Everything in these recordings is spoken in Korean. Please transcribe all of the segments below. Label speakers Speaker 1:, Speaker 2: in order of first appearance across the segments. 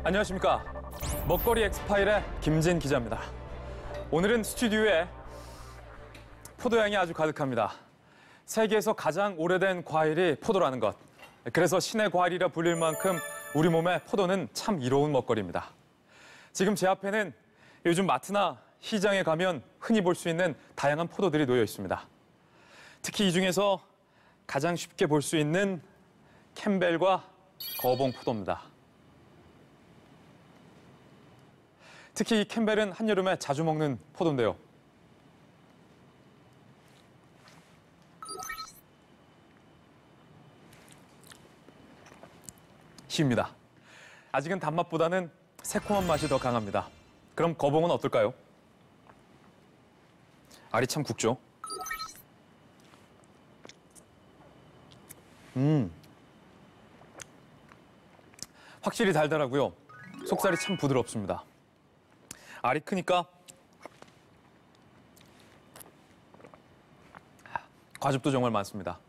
Speaker 1: 안녕하십니까. 먹거리 엑스파일의 김진 기자입니다. 오늘은 스튜디오에 포도향이 아주 가득합니다. 세계에서 가장 오래된 과일이 포도라는 것. 그래서 신의 과일이라 불릴 만큼 우리 몸에 포도는 참 이로운 먹거리입니다. 지금 제 앞에는 요즘 마트나 시장에 가면 흔히 볼 수 있는 다양한 포도들이 놓여 있습니다. 특히 이 중에서 가장 쉽게 볼 수 있는 캠벨과 거봉 포도입니다. 특히 이 캠벨은 한여름에 자주 먹는 포도인데요. 쉽니다. 아직은 단맛보다는 새콤한 맛이 더 강합니다. 그럼 거봉은 어떨까요? 알이 참 굵죠? 확실히 달달하고요. 속살이 참 부드럽습니다. 알이 크니까 과즙도 정말 많습니다.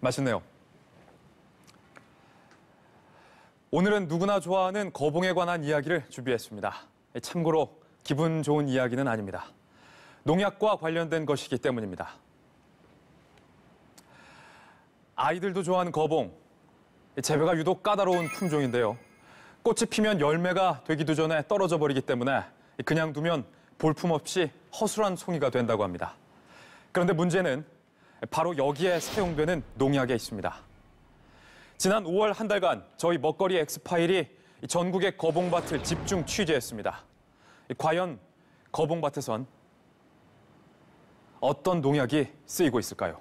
Speaker 1: 맛있네요. 오늘은 누구나 좋아하는 거봉에 관한 이야기를 준비했습니다. 참고로 기분 좋은 이야기는 아닙니다. 농약과 관련된 것이기 때문입니다. 아이들도 좋아하는 거봉. 재배가 유독 까다로운 품종인데요. 꽃이 피면 열매가 되기도 전에 떨어져 버리기 때문에 그냥 두면 볼품없이 허술한 송이가 된다고 합니다. 그런데 문제는 바로 여기에 사용되는 농약에 있습니다. 지난 5월 한 달간 저희 먹거리 엑스파일이 전국의 거봉밭을 집중 취재했습니다. 과연 거봉밭에선 어떤 농약이 쓰이고 있을까요?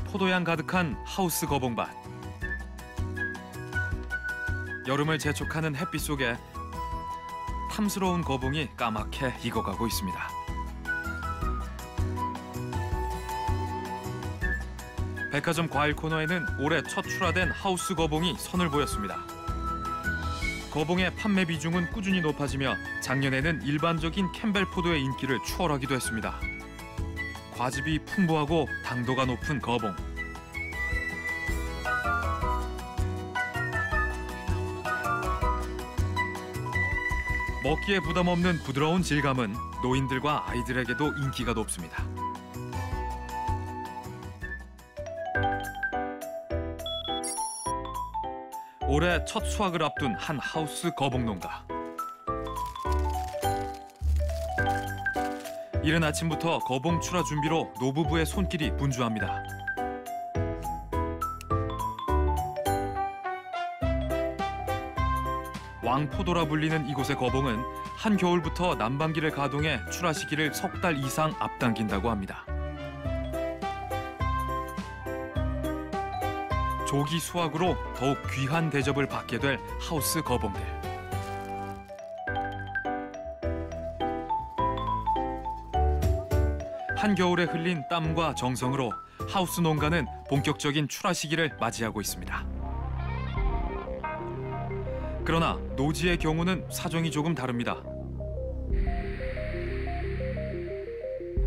Speaker 2: 포도향 가득한 하우스 거봉밭. 여름을 재촉하는 햇빛 속에 탐스러운 거봉이 까맣게 익어가고 있습니다. 백화점 과일 코너에는 올해 첫 출하된 하우스 거봉이 선을 보였습니다. 거봉의 판매 비중은 꾸준히 높아지며 작년에는 일반적인 캠벨 포도의 인기를 추월하기도 했습니다. 과즙이 풍부하고 당도가 높은 거봉. 먹기에 부담 없는 부드러운 질감은 노인들과 아이들에게도 인기가 높습니다. 올해 첫 수확을 앞둔 한 하우스 거봉 농가. 이른 아침부터 거봉 출하 준비로 노부부의 손길이 분주합니다. 왕포도라 불리는 이곳의 거봉은 한겨울부터 난방기를 가동해 출하 시기를 석 달 이상 앞당긴다고 합니다. 조기 수확으로 더욱 귀한 대접을 받게 될 하우스 거봉들. 한겨울에 흘린 땀과 정성으로 하우스 농가는 본격적인 출하 시기를 맞이하고 있습니다. 그러나 노지의 경우는 사정이 조금 다릅니다.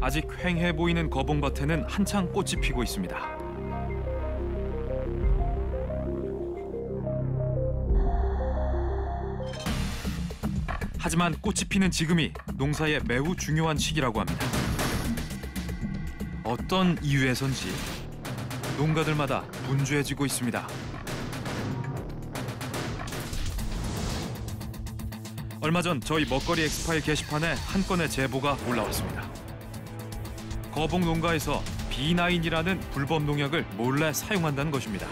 Speaker 2: 아직 휑해 보이는 거봉밭에는 한창 꽃이 피고 있습니다. 하지만 꽃이 피는 지금이 농사에 매우 중요한 시기라고 합니다. 어떤 이유에선지 농가들마다 분주해지고 있습니다. 얼마 전 저희 먹거리 엑스파일 게시판에 한 건의 제보가 올라왔습니다. 거봉 농가에서 B9이라는 불법 농약을 몰래 사용한다는 것입니다.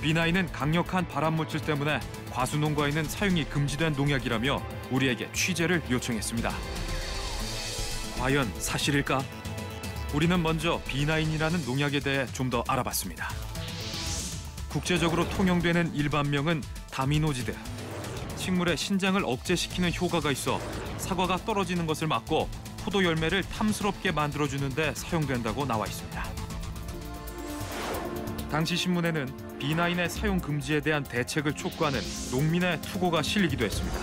Speaker 2: B9은 강력한 발암 물질 때문에 과수 농가에는 사용이 금지된 농약이라며 우리에게 취재를 요청했습니다. 과연 사실일까? 우리는 먼저 B9이라는 농약에 대해 좀 더 알아봤습니다. 국제적으로 통용되는 일반명은 다미노지드. 식물의 신장을 억제시키는 효과가 있어 사과가 떨어지는 것을 막고 포도 열매를 탐스럽게 만들어주는 데 사용된다고 나와 있습니다. 당시 신문에는 B9의 사용 금지에 대한 대책을 촉구하는 농민의 투고가 실리기도 했습니다.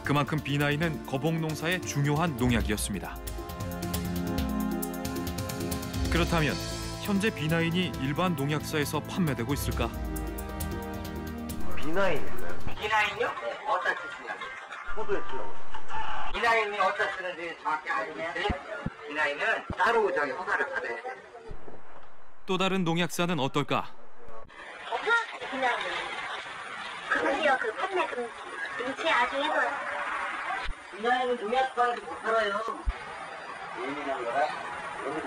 Speaker 2: 그만큼 B9은 거봉 농사의 중요한 농약이었습니다. 그렇다면 현재 B9이 일반 농약사에서 판매되고 있을까?
Speaker 3: B9인가요?
Speaker 4: B9이요? 어디다 쓰시냐고.
Speaker 3: 포도에 쓰려고.
Speaker 4: B9이 어디다 쓰는지 정확히 알겠는데 B9은 따로 저기 허가를 받아야 돼.
Speaker 2: 또 다른 농약사는 어떨까?
Speaker 5: 그냥 그거요 그 판매 금치 아주 해서
Speaker 4: B9은 농약방에서 못 팔아요. 예민한 거라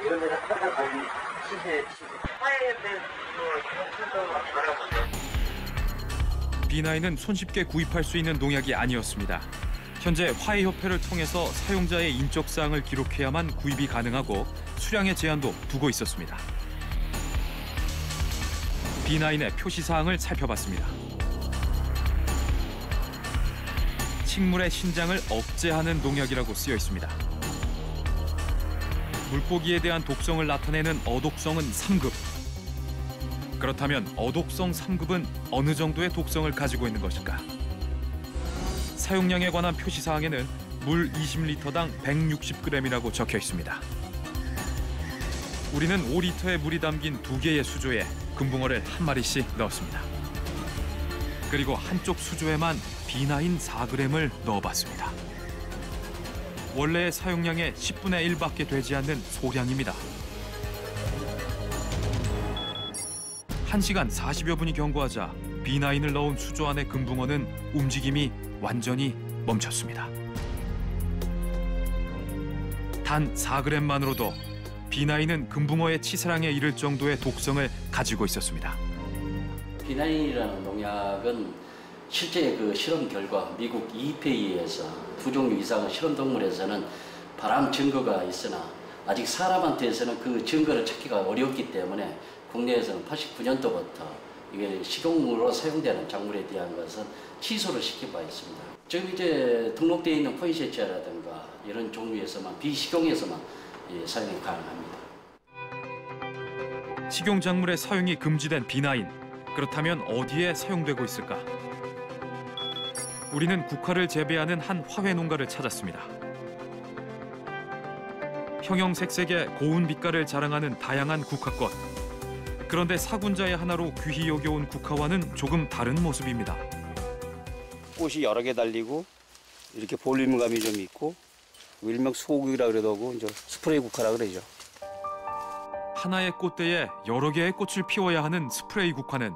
Speaker 4: 이런 데서 허가 받는 시세. 화해협회 그런 거 알아보세요.
Speaker 2: B9은 손쉽게 구입할 수 있는 농약이 아니었습니다. 현재 화해협회를 통해서 사용자의 인적 사항을 기록해야만 구입이 가능하고 수량의 제한도 두고 있었습니다. B9의 표시 사항을 살펴봤습니다. 식물의 신장을 억제하는 농약이라고 쓰여 있습니다. 물고기에 대한 독성을 나타내는 어독성은 3급. 그렇다면 어독성 3급은 어느 정도의 독성을 가지고 있는 것일까? 사용량에 관한 표시 사항에는 물 20리터당 160g이라고 적혀 있습니다. 우리는 5리터의 물이 담긴 2개의 수조에 금붕어를 한 마리씩 넣었습니다. 그리고 한쪽 수조에만 B9 4g을 넣어봤습니다. 원래의 사용량의 10분의 1밖에 되지 않는 소량입니다. 1시간 40여 분이 경과하자 B9을 넣은 수조 안의 금붕어는 움직임이 완전히 멈췄습니다. 단 4g만으로도 B9은 금붕어의 치사량에 이를 정도의 독성을 가지고 있었습니다.
Speaker 6: B9이라는 농약은 실제 그 실험 결과 미국 EPA에서 2종류 이상의 실험 동물에서는 발암 증거가 있으나 아직 사람한테서는 그 증거를 찾기가 어렵기 때문에 국내에서는 89년도부터 이게 식용으로 사용되는 작물에 대한 것은 취소를 시킨 바 있습니다. 지금 이제 등록되어 있는 포인세티아라든가 이런 종류에서만 비식용에서만 사용이 가능합니다.
Speaker 2: 식용 작물의 사용이 금지된 B9. 그렇다면 어디에 사용되고 있을까? 우리는 국화를 재배하는 한 화훼 농가를 찾았습니다. 형형색색의 고운 빛깔을 자랑하는 다양한 국화꽃. 그런데 사군자의 하나로 귀히 여겨온 국화와는 조금 다른 모습입니다.
Speaker 7: 꽃이 여러 개 달리고 이렇게 볼륨감이 좀 있고 일명 소국이라 그래도 하고 이제 스프레이 국화라 그러죠.
Speaker 2: 하나의 꽃대에 여러 개의 꽃을 피워야 하는 스프레이 국화는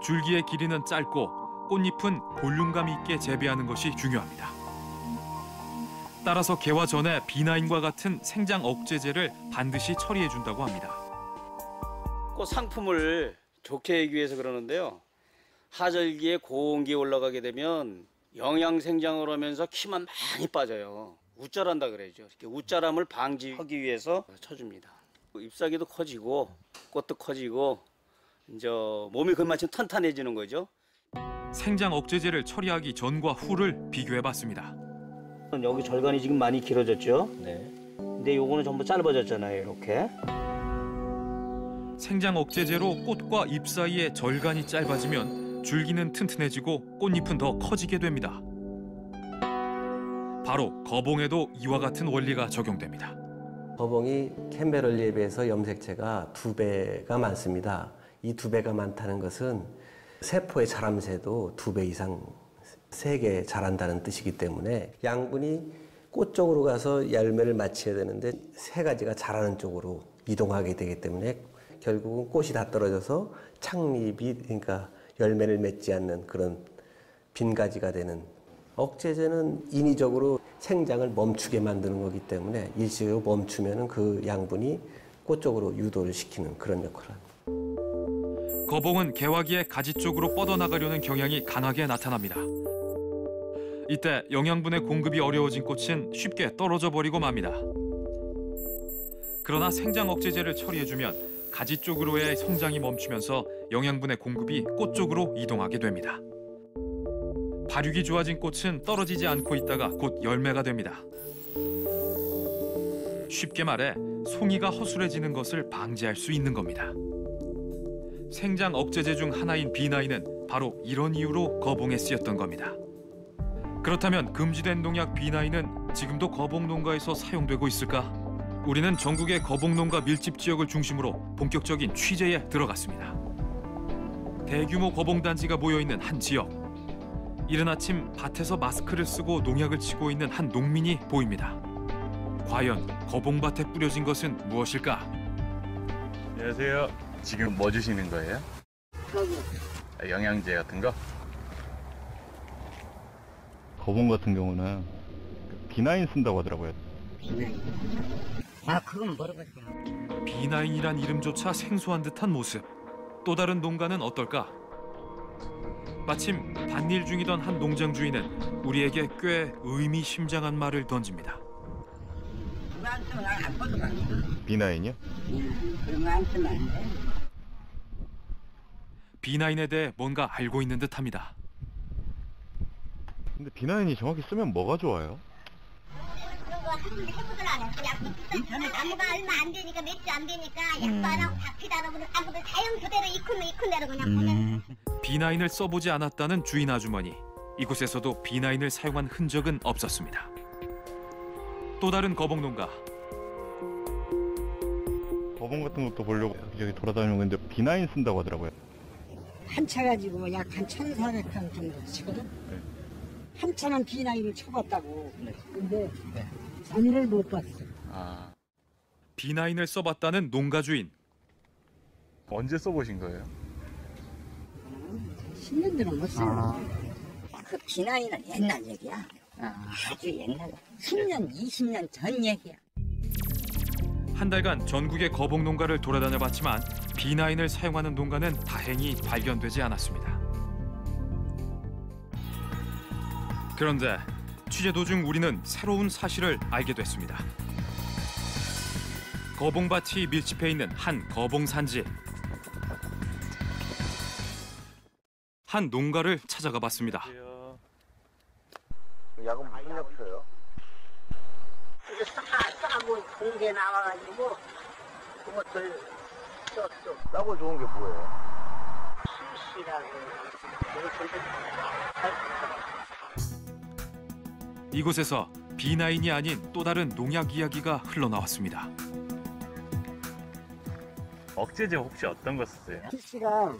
Speaker 2: 줄기의 길이는 짧고 꽃잎은 볼륨감 있게 재배하는 것이 중요합니다. 따라서 개화 전에 B9과 같은 생장 억제제를 반드시 처리해준다고 합니다.
Speaker 7: 꽃 상품을 좋게 하기 위해서 그러는데요. 하절기에 고온기에 올라가게 되면 영양 생장을 하면서 키만 많이 빠져요. 웃자란다 그러죠. 이렇게 웃자람을 방지하기 위해서 쳐줍니다. 잎사귀도 커지고 꽃도 커지고 이제 몸이 그만큼 탄탄해지는 거죠.
Speaker 2: 생장 억제제를 처리하기 전과 후를 비교해봤습니다.
Speaker 7: 여기 절간이 지금 많이 길어졌죠. 네. 근데 요거는 전부 짧아졌잖아요. 이렇게.
Speaker 2: 생장 억제제로 꽃과 잎 사이의 절간이 짧아지면 줄기는 튼튼해지고 꽃잎은 더 커지게 됩니다. 바로 거봉에도 이와 같은 원리가 적용됩니다.
Speaker 8: 거봉이 캔베럴리에 비해서 염색체가 2배가 많습니다. 이 2배가 많다는 것은 세포의 자람새도 2배 이상 세게 자란다는 뜻이기 때문에 양분이 꽃 쪽으로 가서 열매를 맺혀야 되는데 3가지가 자라는 쪽으로 이동하게 되기 때문에 결국은 꽃이 다 떨어져서 창립이 그러니까 열매를 맺지 않는 그런 빈가지가 되는 억제제는 인위적으로 생장을 멈추게 만드는 거기 때문에 일시적으로 멈추면 그 양분이 꽃 쪽으로 유도를 시키는 그런 역할을 합니다.
Speaker 2: 거봉은 개화기에 가지 쪽으로 뻗어나가려는 경향이 강하게 나타납니다. 이때 영양분의 공급이 어려워진 꽃은 쉽게 떨어져 버리고 맙니다. 그러나 생장 억제제를 처리해주면 가지 쪽으로의 성장이 멈추면서 영양분의 공급이 꽃 쪽으로 이동하게 됩니다. 발육이 좋아진 꽃은 떨어지지 않고 있다가 곧 열매가 됩니다. 쉽게 말해 송이가 허술해지는 것을 방지할 수 있는 겁니다. 생장 억제제 중 하나인 B9은 바로 이런 이유로 거봉에 쓰였던 겁니다. 그렇다면 금지된 농약 B9은 지금도 거봉 농가에서 사용되고 있을까? 우리는 전국의 거봉농가 밀집 지역을 중심으로 본격적인 취재에 들어갔습니다. 대규모 거봉단지가 모여있는 한 지역. 이른 아침 밭에서 마스크를 쓰고 농약을 치고 있는 한 농민이 보입니다. 과연 거봉밭에 뿌려진 것은 무엇일까?
Speaker 3: 안녕하세요. 지금 뭐 주시는 거예요? 영양제 같은 거?
Speaker 9: 거봉 같은 경우는 비나인 쓴다고 하더라고요.
Speaker 4: 그건 모르겠어요.
Speaker 2: 비나인이란 이름조차 생소한 듯한 모습. 또 다른 농가는 어떨까? 마침 밭일 중이던 한 농장 주인은 우리에게 꽤 의미심장한 말을 던집니다.
Speaker 4: 안 쓰면 안 써도 안 돼.
Speaker 9: 비나인이요?
Speaker 4: 그런 거안 쓰면 안 돼.
Speaker 2: 비나인에 대해 뭔가 알고 있는 듯합니다.
Speaker 9: 근데 비나인이 정확히 쓰면 뭐가 좋아요?
Speaker 5: 그런 거 해보질 않았어. 약도 비싼 나무가 얼마 안 되니까 몇 주 안 되니까 약도 안 하고 박피도 안 하고 아무도 자연 그대로 익은 대로 그냥 보내.
Speaker 2: 비나인을 써보지 않았다는 주인 아주머니. 이곳에서도 비나인을 사용한 흔적은 없었습니다. 또 다른 거봉농가.
Speaker 9: 거봉 같은 것도 보려고 여기 돌아다니는 건데 비나인 쓴다고 하더라고요.
Speaker 10: 한 차 가지고 약 한 1,400평 정도 치거든? 한 차만 비나이를 쳐봤다고. 근데 전이를 못 봤어.
Speaker 2: 비나인을 써봤다는 농가 주인.
Speaker 3: 언제 써보신 거예요?
Speaker 10: 10년 전은 못 써요.
Speaker 4: 그 비나이는 옛날 얘기야. 아주 옛날. 10년, 20년 전 얘기야.
Speaker 2: 한 달간 전국의 거봉 농가를 돌아다녀봤지만 비나인을 사용하는 농가는 다행히 발견되지 않았습니다. 그런데 취재 도중 우리는 새로운 사실을 알게 됐습니다. 거봉밭이 밀집해 있는 한 거봉 산지. 한 농가를 찾아가 봤습니다.
Speaker 4: 약은 무슨 약 써요? 이제 싸고 공개 나와가지고 그것들 썼어. 싸고 좋은 게 뭐예요? CC라고.
Speaker 2: 이곳에서 비나인이 아닌 또 다른 농약 이야기가 흘러나왔습니다.
Speaker 3: 억제제 혹시 어떤 거 쓰세요?
Speaker 10: CC가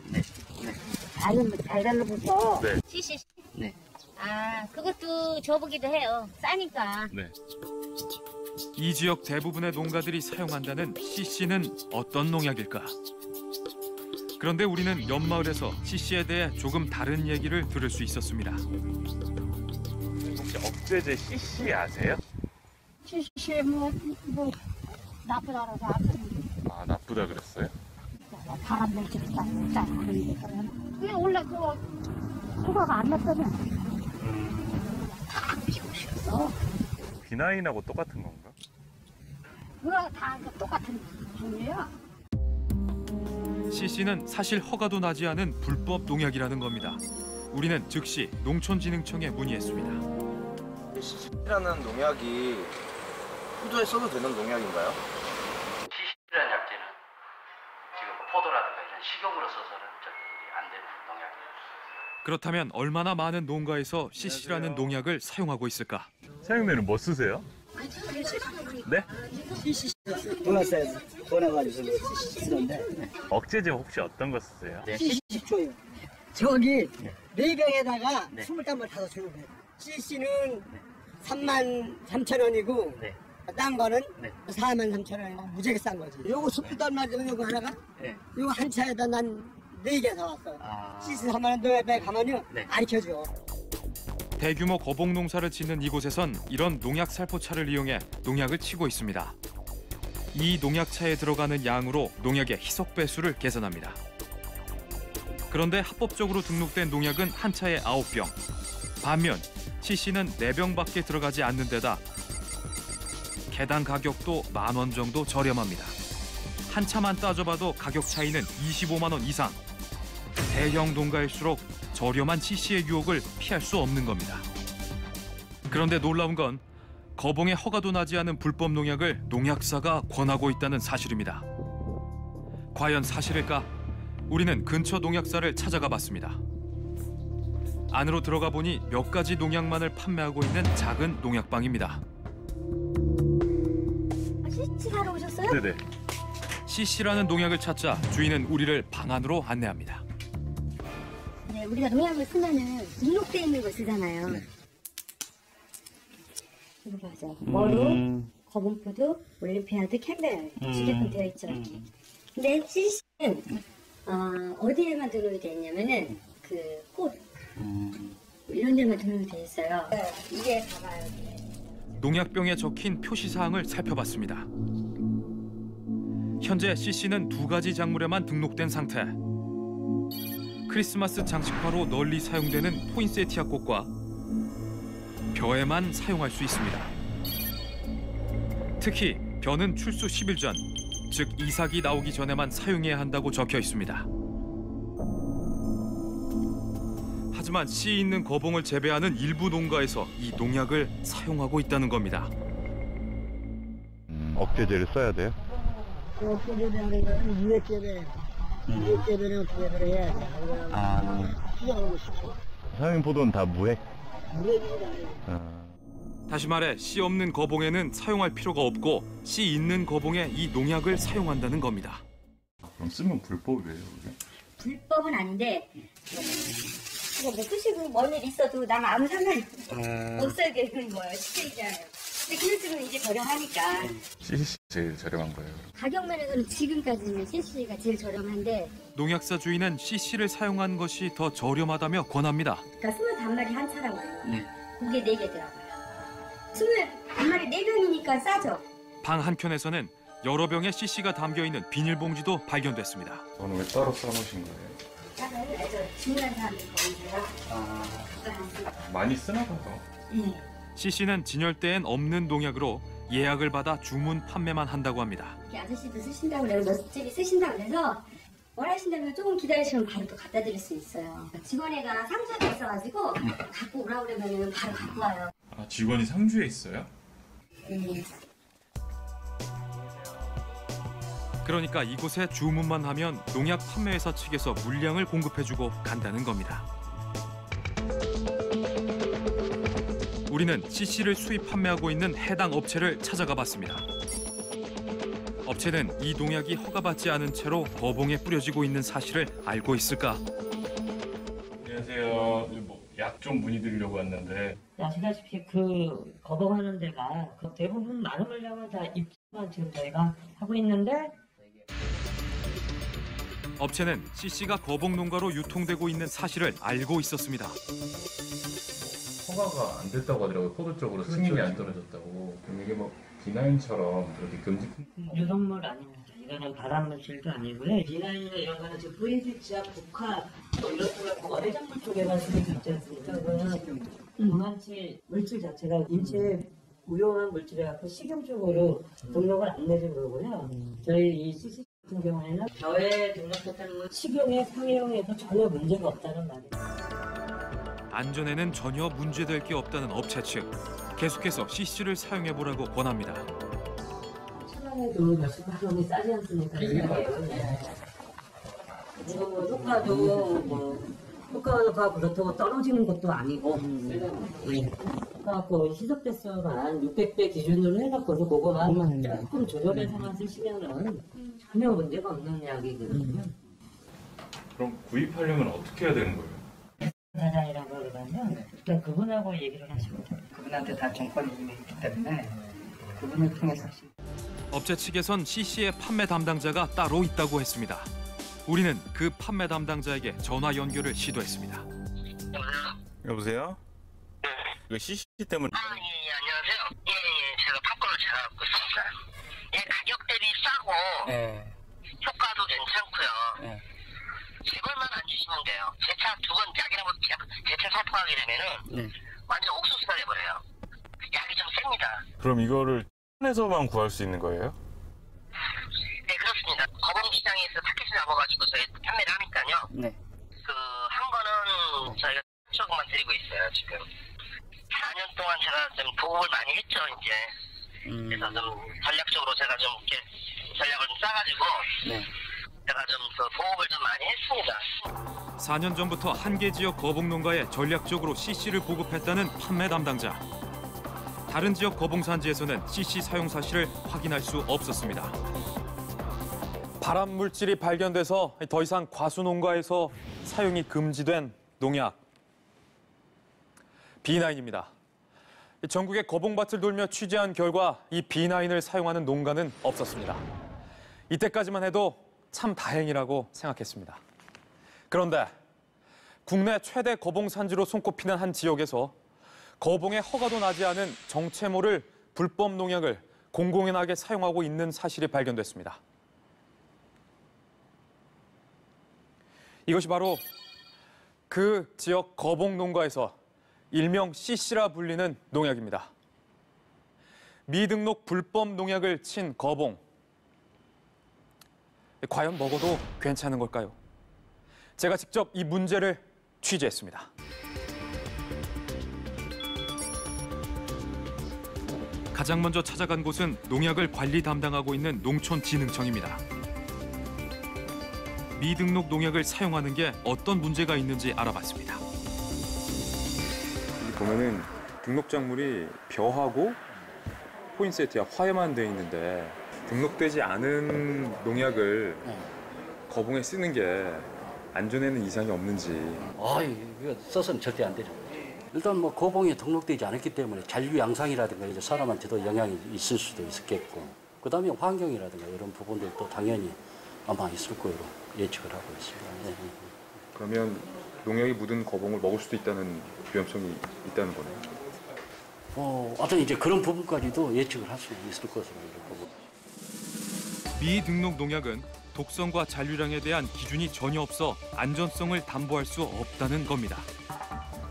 Speaker 10: 잘 달라붙어.
Speaker 5: CC.
Speaker 3: 네.
Speaker 5: 아, 그것도 줘보기도 해요. 싸니까.
Speaker 3: 네.
Speaker 2: 이 지역 대부분의 농가들이 사용한다는 CC는 어떤 농약일까? 그런데 우리는 옆마을에서 CC에 대해 조금 다른 얘기를 들을 수 있었습니다.
Speaker 3: 혹시 억제제 CC 아세요?
Speaker 10: CC 뭐 나쁘다라고 하더니
Speaker 3: 나쁘다 그랬어요?
Speaker 10: 바람들 찍다 그런데 그게 원래 그거 효과가 안 났다면 다 드시고 싶어.
Speaker 3: 비나인하고 똑같은 건가?
Speaker 10: 그거 다 똑같은 종류야.
Speaker 2: CC는 사실 허가도 나지 않은 불법 농약이라는 겁니다. 우리는 즉시 농촌진흥청에 문의했습니다.
Speaker 11: CC라는 농약이 포도에 써도 되는 농약인가요?
Speaker 6: CC라는 약제는 지금 포도라든가 이런 식용으로 써서는 안 되는 농약이에요.
Speaker 2: 그렇다면 얼마나 많은 농가에서 CC라는 농약을 사용하고 있을까?
Speaker 3: 사장님은 뭐 쓰세요? 네?
Speaker 10: 보내가지고 쓰는데
Speaker 3: 억제제 혹시 어떤 거 쓰세요?
Speaker 10: CC 줘요. 저기 네 병에다가 20단만 타서 주는 거예요. CC는 33,000원이고 딴 거는 43,000원이고 무지하게 싼 거지. 요거 20단만 요거 하나가 요거 한 차에다 난 4개 사왔어. CC 3만 원 넣어야 가면요 안 켜져.
Speaker 2: 대규모 거봉 농사를 짓는 이곳에선 이런 농약 살포차를 이용해 농약을 치고 있습니다. 이 농약차에 들어가는 양으로 농약의 희석 배수를 계산합니다. 그런데 합법적으로 등록된 농약은 한 차에 9병. 반면 CC는 4병밖에 들어가지 않는 데다 개당 가격도 10,000원 정도 저렴합니다. 한 차만 따져봐도 가격 차이는 25만 원 이상. 대형 농가일수록 저렴한 CC의 유혹을 피할 수 없는 겁니다. 그런데 놀라운 건 거봉에 허가도 나지 않은 불법 농약을 농약사가 권하고 있다는 사실입니다. 과연 사실일까? 우리는 근처 농약사를 찾아가 봤습니다. 안으로 들어가 보니 몇 가지 농약만을 판매하고 있는 작은 농약방입니다.
Speaker 5: 사러 오셨어요?
Speaker 3: 네네.
Speaker 2: CC라는 농약을 찾자 주인은 우리를 방 안으로 안내합니다.
Speaker 5: 네, 우리가 농약을 쓰면은 등록돼 있는 걸 쓰잖아요. 이거 맞아. 머루, 거분포도, 올림피아드, 캠벨 주제품 되어 있죠 이렇게. 근데 CC는 어디에만 등록이 되어 있냐면은 그 꽃 이런 데만 등록이 되어 있어요. 이게 봐봐요.
Speaker 2: 농약병에 적힌 표시사항을 살펴봤습니다. 현재 CC는 2가지 작물에만 등록된 상태. 크리스마스 장식화로 널리 사용되는 포인세티아 꽃과 벼에만 사용할 수 있습니다. 특히 벼는 출수 10일 전, 즉 이삭이 나오기 전에만 사용해야 한다고 적혀 있습니다. 하지만 씨 있는 거봉을 재배하는 일부 농가에서 이 농약을 사용하고 있다는 겁니다.
Speaker 9: 억제제를 써야 돼요?
Speaker 10: 억제제라는 거는 유액제배. 유액제배는 억제제를 해야 돼. 수정하고 싶어.
Speaker 9: 사장님 포도는 다 무액?
Speaker 10: 무액이다.
Speaker 2: 다시 말해 씨 없는 거봉에는 사용할 필요가 없고 씨 있는 거봉에 이 농약을 사용한다는 겁니다.
Speaker 3: 그럼 쓰면 불법이에요, 그게?
Speaker 5: 불법은 아닌데 이거 뭐 쓰시고 뭔 일 있어도 남 아무 상관 없어야 되는 거예요. 쉽게 얘기하면. 근데 그랬으면 이제 저렴하니까.
Speaker 3: CC 제일 저렴한 거예요.
Speaker 5: 가격 면에서는 지금까지는 CC가 제일 저렴한데
Speaker 2: 농약사 주인은 CC를 사용한 것이 더 저렴하다며 권합니다.
Speaker 5: 그러니까 21마리 한 차라고요. 네. 고개 4개 들어가요. 21마리 4병이니까 싸죠?
Speaker 2: 방 한켠에서는 여러 병의 CC가 담겨있는 비닐봉지도 발견됐습니다.
Speaker 3: 저는 왜 따로 싸놓으신 거예요?
Speaker 5: 주문한 사람들 거기서요.
Speaker 3: 많이 쓰나 봐요.
Speaker 5: 네.
Speaker 2: CC는 진열대엔 없는 농약으로 예약을 받아 주문 판매만 한다고 합니다.
Speaker 5: 아저씨도 쓰신다고 그래요. 몇 집이 쓰신다고 그래서 원하신다면 조금 기다리시면 바로 또 갖다 드릴 수 있어요. 직원애가 상주에 있어가지고 갖고 오라고 그러면 바로 갖고 와요.
Speaker 3: 아, 직원이 상주에 있어요?
Speaker 5: 네.
Speaker 2: 그러니까 이곳에 주문만 하면 농약 판매회사 측에서 물량을 공급해주고 간다는 겁니다. 우리는 CC를 수입 판매하고 있는 해당 업체를 찾아가 봤습니다. 업체는 이 농약이 허가받지 않은 채로 거봉에 뿌려지고 있는 사실을 알고 있을까?
Speaker 3: 안녕하세요. 약 좀 문의드리려고 왔는데.
Speaker 12: 아시다시피 그 거봉하는 데가 대부분 많은 물량을 다 입주만 지금 저희가 하고 있는데
Speaker 2: 업체는 CC가 거봉 농가로 유통되고 있는 사실을 알고 있었습니다.
Speaker 3: 허가가 안 됐다고 하더라고요. 포도 쪽으로 승인이 안 떨어졌다고. 그럼 이게 뭐 비나인처럼 그렇게 금지품?
Speaker 12: 유독물 아닙니다. 이거는 발암물질도 아니고요. 비나인이나 이런 거는 지금 포인세티아, 국화 뭐 이런 거 어대작물 쪽에만 쓰는 게 있지 않습니까? 그거는 음란치 물질 자체가 인체에 무용한 물질이라서 식용적으로 등록을 안 내준 거고요. 저희 이 CC 같은 경우에는 벼에 등록했다는 건 식용에 상용에도 전혀 문제가 없다는 말이에요.
Speaker 2: 안전에는 전혀 문제될 게 없다는 업체 측. 계속해서 CC를 사용해보라고 권합니다.
Speaker 12: 천안에도 몇십 화병이 싸지 않습니까? 이거 뭐 효과가 그렇다고 떨어지는 것도 아니고 그래갖고 희석대수만 600배 기준으로 해갖고서 그거만 조금 조절해서만 쓰시면은 전혀 문제가 없는 약이거든요.
Speaker 3: 그럼 구입하려면 어떻게 해야 되는 거예요?
Speaker 12: 사장이라고 그러면 일단 그분하고 얘기를 하시면 돼요. 그분한테 다 정권이 이미 있기 때문에 그분을 통해서 하시면 돼요.
Speaker 2: 업체 측에선 CC의 판매 담당자가 따로 있다고 했습니다. 우리는 그 판매 담당자에게 전화 연결을 시도했습니다.
Speaker 11: 여보세요? 네. 이거 CC 때문에.
Speaker 4: 안녕하세요. 제가 팝콘을 잘 갖고 있습니다. 가격 대비 싸고 효과도 괜찮고요. 재벌만 안 주시면 돼요. 제 차 두 번 약이라고 제 차 살포하게 되면은 완전 옥수수가 돼버려요. 약이 좀 셉니다.
Speaker 11: 그럼 이거를 에서만 구할 수 있는 거예요?
Speaker 4: 네, 그렇습니다. 거봉시장에서 타켓을 잡아가지고 저희 판매를 하니까요. 한 거는 저희가 조금만 드리고 있어요, 지금. 4년 동안 제가 좀 보급을 많이 했죠, 이제. 그래서 좀 전략적으로 제가 좀 이렇게 전략을 좀 짜가지고 제가 좀 보급을 좀 많이 했습니다.
Speaker 2: 4년 전부터 한 개 지역 거봉 농가에 전략적으로 CC를 보급했다는 판매 담당자. 다른 지역 거봉산지에서는 CC 사용 사실을 확인할 수 없었습니다.
Speaker 1: 발암 물질이 발견돼서 더 이상 과수 농가에서 사용이 금지된 농약 B9입니다. 전국의 거봉밭을 돌며 취재한 결과 이 B9을 사용하는 농가는 없었습니다. 이때까지만 해도 참 다행이라고 생각했습니다. 그런데 국내 최대 거봉 산지로 손꼽히는 한 지역에서 거봉에 허가도 나지 않은 정체모를 불법 농약을 공공연하게 사용하고 있는 사실이 발견됐습니다. 이것이 바로 그 지역 거봉 농가에서 일명 CC라 불리는 농약입니다. 미등록 불법 농약을 친 거봉. 과연 먹어도 괜찮은 걸까요? 제가 직접 이 문제를 취재했습니다.
Speaker 2: 가장 먼저 찾아간 곳은 농약을 관리 담당하고 있는 농촌진흥청입니다. 미등록 농약을 사용하는 게 어떤 문제가 있는지 알아봤습니다.
Speaker 3: 여기 보면은 등록작물이 벼하고 포인세트야 화에만 돼 있는데 등록되지 않은 농약을 거봉에 쓰는 게 안전에는 이상이 없는지.
Speaker 6: 이거 써서는 절대 안 되죠. 일단 뭐 거봉에 등록되지 않았기 때문에 잔류 양상이라든가 이제 사람한테도 영향이 있을 수도 있었겠고, 그다음에 환경이라든가 이런 부분들도 당연히 아마 있을 거로 예측을 하고 있습니다. 네.
Speaker 3: 그러면 농약이 묻은 거봉을 먹을 수도 있다는 위험성이 있다는 거네요.
Speaker 6: 어떤 이제 그런 부분까지도 예측을 할 수 있을 것으로 보고.
Speaker 2: 미등록 농약은 독성과 잔류량에 대한 기준이 전혀 없어 안전성을 담보할 수 없다는 겁니다.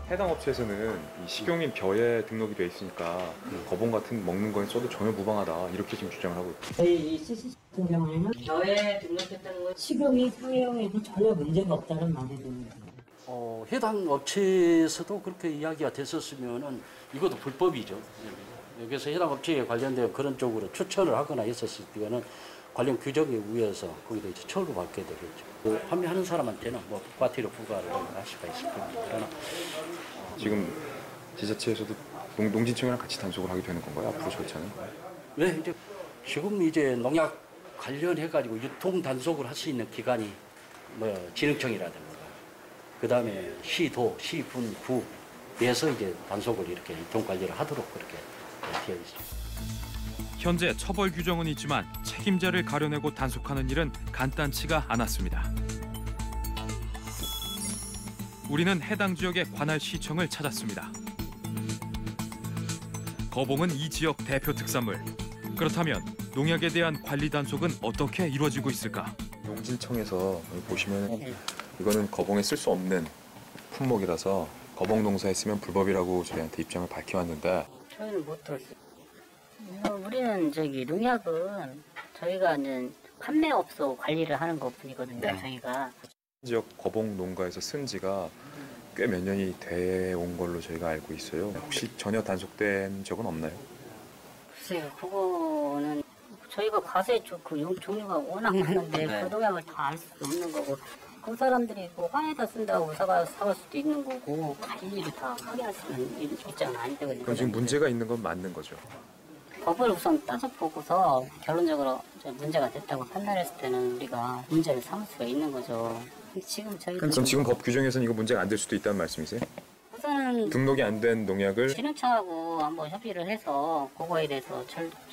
Speaker 3: 해당 업체에서는 이 식용인 벼에 등록이 돼 있으니까 거봉 같은 먹는 거에 써도 전혀 무방하다 이렇게 지금 주장을 하고 있고.
Speaker 12: 저희 이 CC 같은 경우에는 벼에 등록했다는 건 식용이 사용에도 전혀 문제가 없다는 말이 됩니다.
Speaker 6: 해당 업체에서도 그렇게 이야기가 됐었으면은 이것도 불법이죠. 여기서 해당 업체에 관련된 그런 쪽으로 추천을 하거나 했었을 때는 관련 규정에 의해서 거기다 이제 처벌을 받게 되겠죠. 판매하는 사람한테는 뭐 과태료 부과를 할 수가 있을 겁니다. 그러나
Speaker 3: 지금 지자체에서도 농진청이랑 같이 단속을 하게 되는 건가요? 앞으로 절차는?
Speaker 6: 네, 이제 지금 이제 농약 관련해가지고 유통 단속을 할 수 있는 기관이 뭐 진흥청이라든가, 그 다음에 시도, 시군, 구에서 이제 단속을 이렇게 유통 관리를 하도록 그렇게 되어 있습니다.
Speaker 2: 현재 처벌 규정은 있지만 책임자를 가려내고 단속하는 일은 간단치가 않았습니다. 우리는 해당 지역의 관할 시청을 찾았습니다. 거봉은 이 지역 대표 특산물. 그렇다면 농약에 대한 관리 단속은 어떻게 이루어지고 있을까?
Speaker 3: 농진청에서 여기 보시면 이거는 거봉에 쓸 수 없는 품목이라서 거봉 농사에 쓰면 불법이라고 저희한테 입장을 밝혀왔는데
Speaker 13: 저희는 못 들었어요. 우리는 농약은 저희가 이제 판매업소 관리를 하는 것뿐이거든요. 저희가
Speaker 3: 지역 거봉 농가에서 쓴 지가 꽤 몇 년이 돼 온 걸로 저희가 알고 있어요. 혹시 전혀 단속된 적은 없나요?
Speaker 13: 글쎄요, 그거는 저희가 과수의 그 종류가 워낙 많은데 그 농약을 다 알 수 없는 거고, 그 사람들이 뭐 화에다 쓴다고 사갈 수도 있는 거고 관리를 다 확인할 수는 입장은 아니거든요.
Speaker 3: 그럼 지금 문제가 있는 건 맞는 거죠?
Speaker 13: 법을 우선 따져보고서 결론적으로 문제가 됐다고 판단했을 때는 우리가 문제를 삼을 수가 있는 거죠. 지금
Speaker 3: 그럼 지금 법 규정에서는 이거 문제가 안 될 수도 있다는 말씀이세요?
Speaker 13: 우선은
Speaker 3: 등록이 안 된 농약을
Speaker 13: 진흥청하고 한번 협의를 해서 그거에 대해서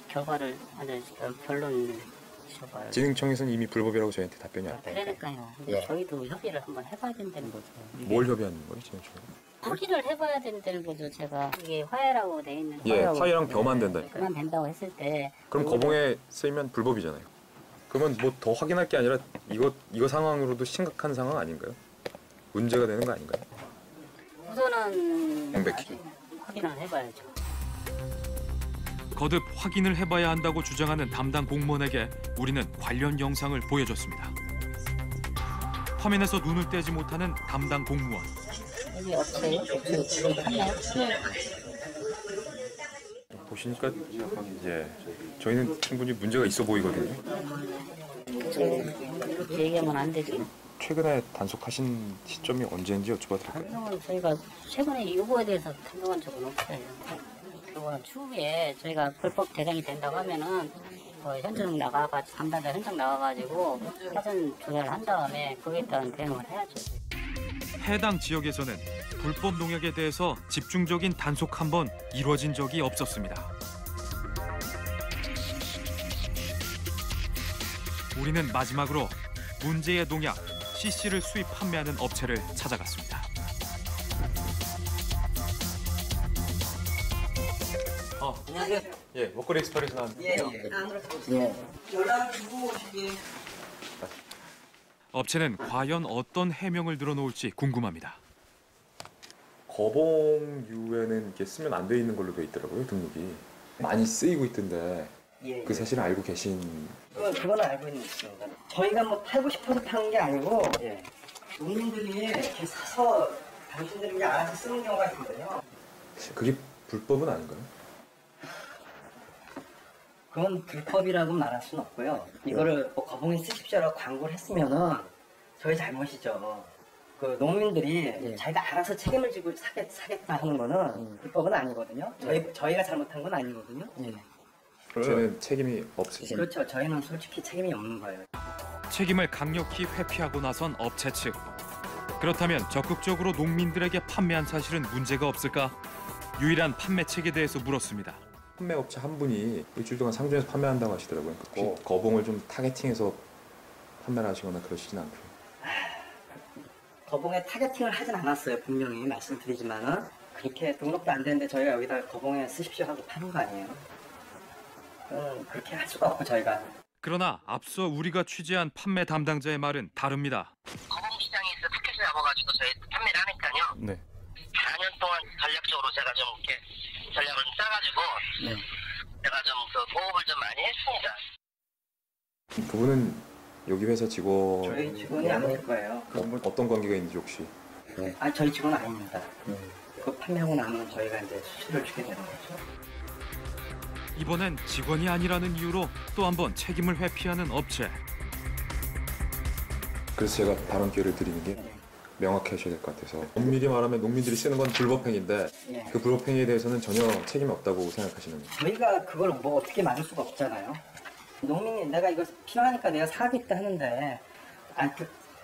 Speaker 13: 결과를 결론 줘봐요.
Speaker 3: 진흥청에서는 이미 불법이라고 저희한테 답변이 왔다.
Speaker 13: 그러니까요. 저희도 협의를 한번 해봐야 된다는 거죠.
Speaker 3: 뭘 협의하는 거예요, 진흥청?
Speaker 13: 확인을 해봐야 된다는 거죠. 제가 이게 화해라고 돼 있는.
Speaker 3: 화해랑 벼만 된다.
Speaker 13: 그만 된다고 했을 때.
Speaker 3: 그럼 거봉에 쓰이면 불법이잖아요. 그러면 뭐 더 확인할 게 아니라 이거 상황으로도 심각한 상황 아닌가요? 문제가 되는 거 아닌가요?
Speaker 13: 우선은
Speaker 3: 명백히
Speaker 13: 확인을 해봐야죠.
Speaker 2: 거듭 확인을 해봐야 한다고 주장하는 담당 공무원에게 우리는 관련 영상을 보여줬습니다. 화면에서 눈을 떼지 못하는 담당 공무원.
Speaker 13: 여기 업체요?
Speaker 3: 보시니까 저희는 충분히 문제가 있어 보이거든요.
Speaker 13: 이렇게 얘기하면 안 되죠.
Speaker 3: 최근에 단속하신 시점이 언제인지 여쭤봐도 될까요?
Speaker 13: 단속은 저희가 최근에 이거에 대해서 단속한 적은 없어요. 그거는 추후에 저희가 불법 대상이 된다고 하면은 현장 나가가지고 담당자 현장 나가가지고 사전 조사를 한 다음에 거기에 따른 대응을 해야죠.
Speaker 2: 해당 지역에서는 불법 농약에 대해서 집중적인 단속 한 번 이루어진 적이 없었습니다. 우리는 마지막으로 문제의 농약 CC를 수입 판매하는 업체를 찾아갔습니다.
Speaker 1: 안녕하세요. 예, 먹거리 엑스파일에서 나왔는데.
Speaker 10: 연락 주고 오시기.
Speaker 2: 업체는 과연 어떤 해명을 들어놓을지 궁금합니다.
Speaker 3: 거봉유에는 이게 쓰면 안 돼 있는 걸로 돼 있더라고요, 등록이. 많이 쓰이고 있던데 그 사실은 알고 계신?
Speaker 10: 그건 알고 있습니다. 저희가 뭐 팔고 싶어서 파는 게 아니고 농민들이 이렇게 사서 당신들이 그냥 알아서 쓰는 경우가 있거든요.
Speaker 3: 그게 불법은 아닌가요?
Speaker 10: 그건 불법이라고 말할 수는 없고요. 이거를 뭐 거봉에 쓰십시오라고 광고를 했으면은 저희 잘못이죠. 그 농민들이 자기가 알아서 책임을 지고 사겠다 하는 거는 불법은 아니거든요. 저희가 잘못한 건 아니거든요.
Speaker 3: 저는 책임이 없으신.
Speaker 10: 그렇죠. 저희는 솔직히 책임이 없는 거예요.
Speaker 2: 책임을 강력히 회피하고 나선 업체 측. 그렇다면 적극적으로 농민들에게 판매한 사실은 문제가 없을까? 유일한 판매책에 대해서 물었습니다.
Speaker 3: 판매업체 한 분이 일주일 동안 상주에서 판매한다고 하시더라고요. 꼭 거봉을 좀 타겟팅해서 판매를 하시거나 그러시진 않고요.
Speaker 10: 거봉에 타겟팅을 하진 않았어요. 분명히 말씀드리지만은 그렇게 등록도 안 되는데 저희가 여기다 거봉에 쓰십시오 하고 파는 거 아니에요. 그렇게 할 수가 없고 저희가.
Speaker 2: 그러나 앞서 우리가 취재한 판매 담당자의 말은 다릅니다.
Speaker 4: 거봉시장에서 타켓을 잡아가지고 저희 판매를 하니까요.
Speaker 3: 네.
Speaker 4: 4년 동안 전략적으로 제가 좀 이렇게 전략을 좀 짜가지고 제가 좀 그 보호를 좀 많이 했습니다.
Speaker 3: 그분은 여기 회사 직원.
Speaker 10: 저희 직원이 아닐 거예요.
Speaker 3: 어떤 관계가 있는지 혹시?
Speaker 10: 저희 직원은 아닙니다. 그 판매하고 나면 저희가 이제 수수료를 주게 되는 거죠.
Speaker 2: 이번엔 직원이 아니라는 이유로 또 한 번 책임을 회피하는 업체.
Speaker 3: 그래서 제가 발언 기회를 드리는 게 명확히 하셔야 될 것 같아서. 엄밀히 말하면 농민들이 쓰는 건 불법행위인데 그 불법행위에 대해서는 전혀 책임이 없다고 생각하시는 거예요?
Speaker 10: 저희가 그걸 뭐 어떻게 막을 수가 없잖아요. 농민이 내가 이거 필요하니까 내가 사겠다 하는데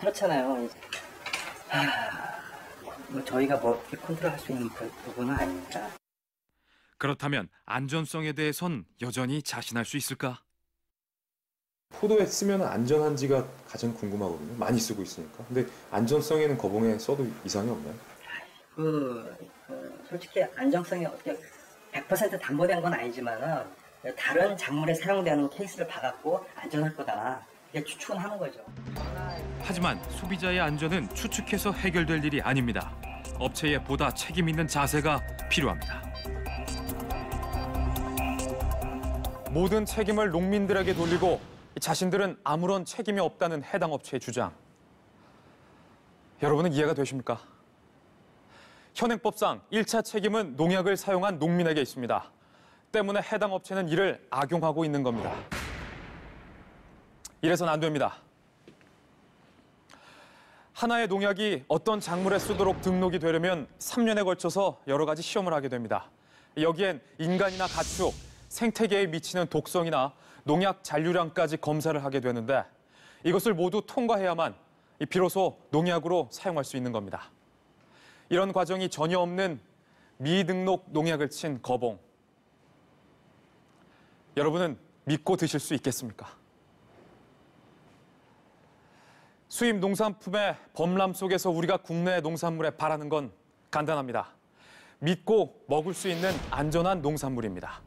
Speaker 10: 그렇잖아요. 뭐 저희가 뭐 어떻게 컨트롤할 수 있는 부분은 아닙니다.
Speaker 2: 그렇다면 안전성에 대해선 여전히 자신할 수 있을까?
Speaker 3: 포도에 쓰면 안전한지가 가장 궁금하거든요. 많이 쓰고 있으니까. 근데 안전성에는 거봉에 써도 이상이 없나요?
Speaker 10: 솔직히 안정성이 어떻게 100% 담보된 건 아니지만은 다른 작물에 사용되는 케이스를 봐갖고 안전할 거다. 이게 추측은 하는 거죠.
Speaker 2: 하지만 소비자의 안전은 추측해서 해결될 일이 아닙니다. 업체에 보다 책임 있는 자세가 필요합니다.
Speaker 1: 모든 책임을 농민들에게 돌리고 자신들은 아무런 책임이 없다는 해당 업체의 주장. 여러분은 이해가 되십니까? 현행법상 1차 책임은 농약을 사용한 농민에게 있습니다. 때문에 해당 업체는 이를 악용하고 있는 겁니다. 이래선 안 됩니다. 하나의 농약이 어떤 작물에 쓰도록 등록이 되려면 3년에 걸쳐서 여러 가지 시험을 하게 됩니다. 여기엔 인간이나 가축, 생태계에 미치는 독성이나 농약 잔류량까지 검사를 하게 되는데 이것을 모두 통과해야만 비로소 농약으로 사용할 수 있는 겁니다. 이런 과정이 전혀 없는 미등록 농약을 친 거봉. 여러분은 믿고 드실 수 있겠습니까? 수입 농산품의 범람 속에서 우리가 국내 농산물에 바라는 건 간단합니다. 믿고 먹을 수 있는 안전한 농산물입니다.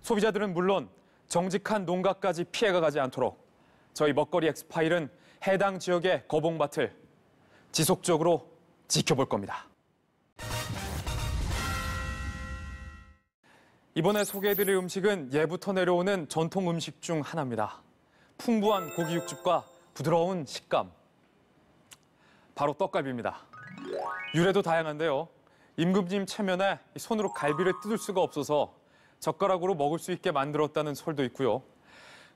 Speaker 1: 소비자들은 물론 정직한 농가까지 피해가 가지 않도록 저희 먹거리 엑스파일은 해당 지역의 거봉밭을 지속적으로 지켜볼 겁니다. 이번에 소개해드릴 음식은 예부터 내려오는 전통 음식 중 하나입니다. 풍부한 고기 육즙과 부드러운 식감. 바로 떡갈비입니다. 유래도 다양한데요. 임금님 체면에 손으로 갈비를 뜯을 수가 없어서 젓가락으로 먹을 수 있게 만들었다는 설도 있고요.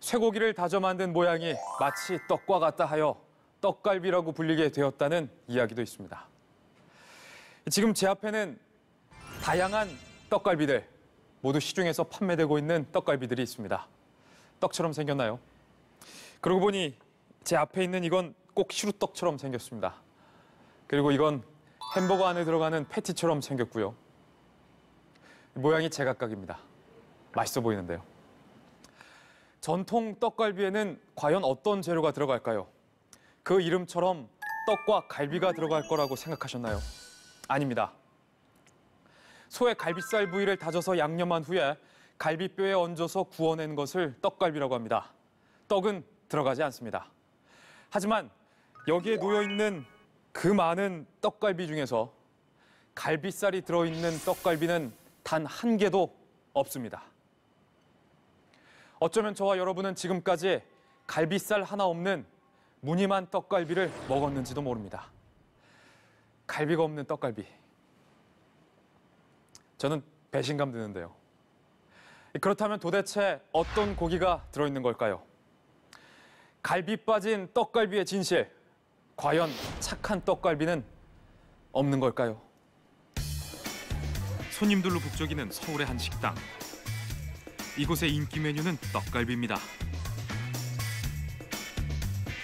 Speaker 1: 쇠고기를 다져 만든 모양이 마치 떡과 같다 하여 떡갈비라고 불리게 되었다는 이야기도 있습니다. 지금 제 앞에는 다양한 떡갈비들 모두 시중에서 판매되고 있는 떡갈비들이 있습니다. 떡처럼 생겼나요? 그러고 보니 제 앞에 있는 이건 꼭 시루떡처럼 생겼습니다. 그리고 이건 햄버거 안에 들어가는 패티처럼 생겼고요. 모양이 제각각입니다. 맛있어 보이는데요. 전통 떡갈비에는 과연 어떤 재료가 들어갈까요? 그 이름처럼 떡과 갈비가 들어갈 거라고 생각하셨나요? 아닙니다. 소의 갈비살 부위를 다져서 양념한 후에 갈비뼈에 얹어서 구워낸 것을 떡갈비라고 합니다. 떡은 들어가지 않습니다. 하지만 여기에 놓여있는 그 많은 떡갈비 중에서 갈비살이 들어있는 떡갈비는 단 한 개도 없습니다. 어쩌면 저와 여러분은 지금까지 갈비살 하나 없는 무늬만 떡갈비를 먹었는지도 모릅니다. 갈비가 없는 떡갈비. 저는 배신감 드는데요. 그렇다면 도대체 어떤 고기가 들어있는 걸까요? 갈비 빠진 떡갈비의 진실. 과연 착한 떡갈비는 없는 걸까요?
Speaker 2: 손님들로 북적이는 서울의 한 식당. 이곳의 인기 메뉴는 떡갈비입니다.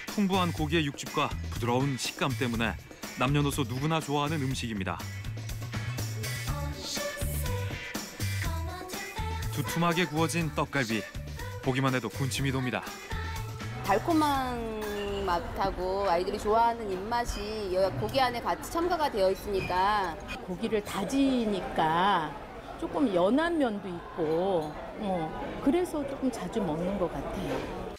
Speaker 2: 풍부한 고기의 육즙과 부드러운 식감 때문에 남녀노소 누구나 좋아하는 음식입니다. 두툼하게 구워진 떡갈비. 보기만 해도 군침이 돕니다.
Speaker 14: 달콤한 맛하고 아이들이 좋아하는 입맛이 고기 안에 같이 첨가가 되어 있으니까
Speaker 15: 고기를 다지니까 조금 연한 면도 있고 그래서 조금 자주 먹는 것 같아요.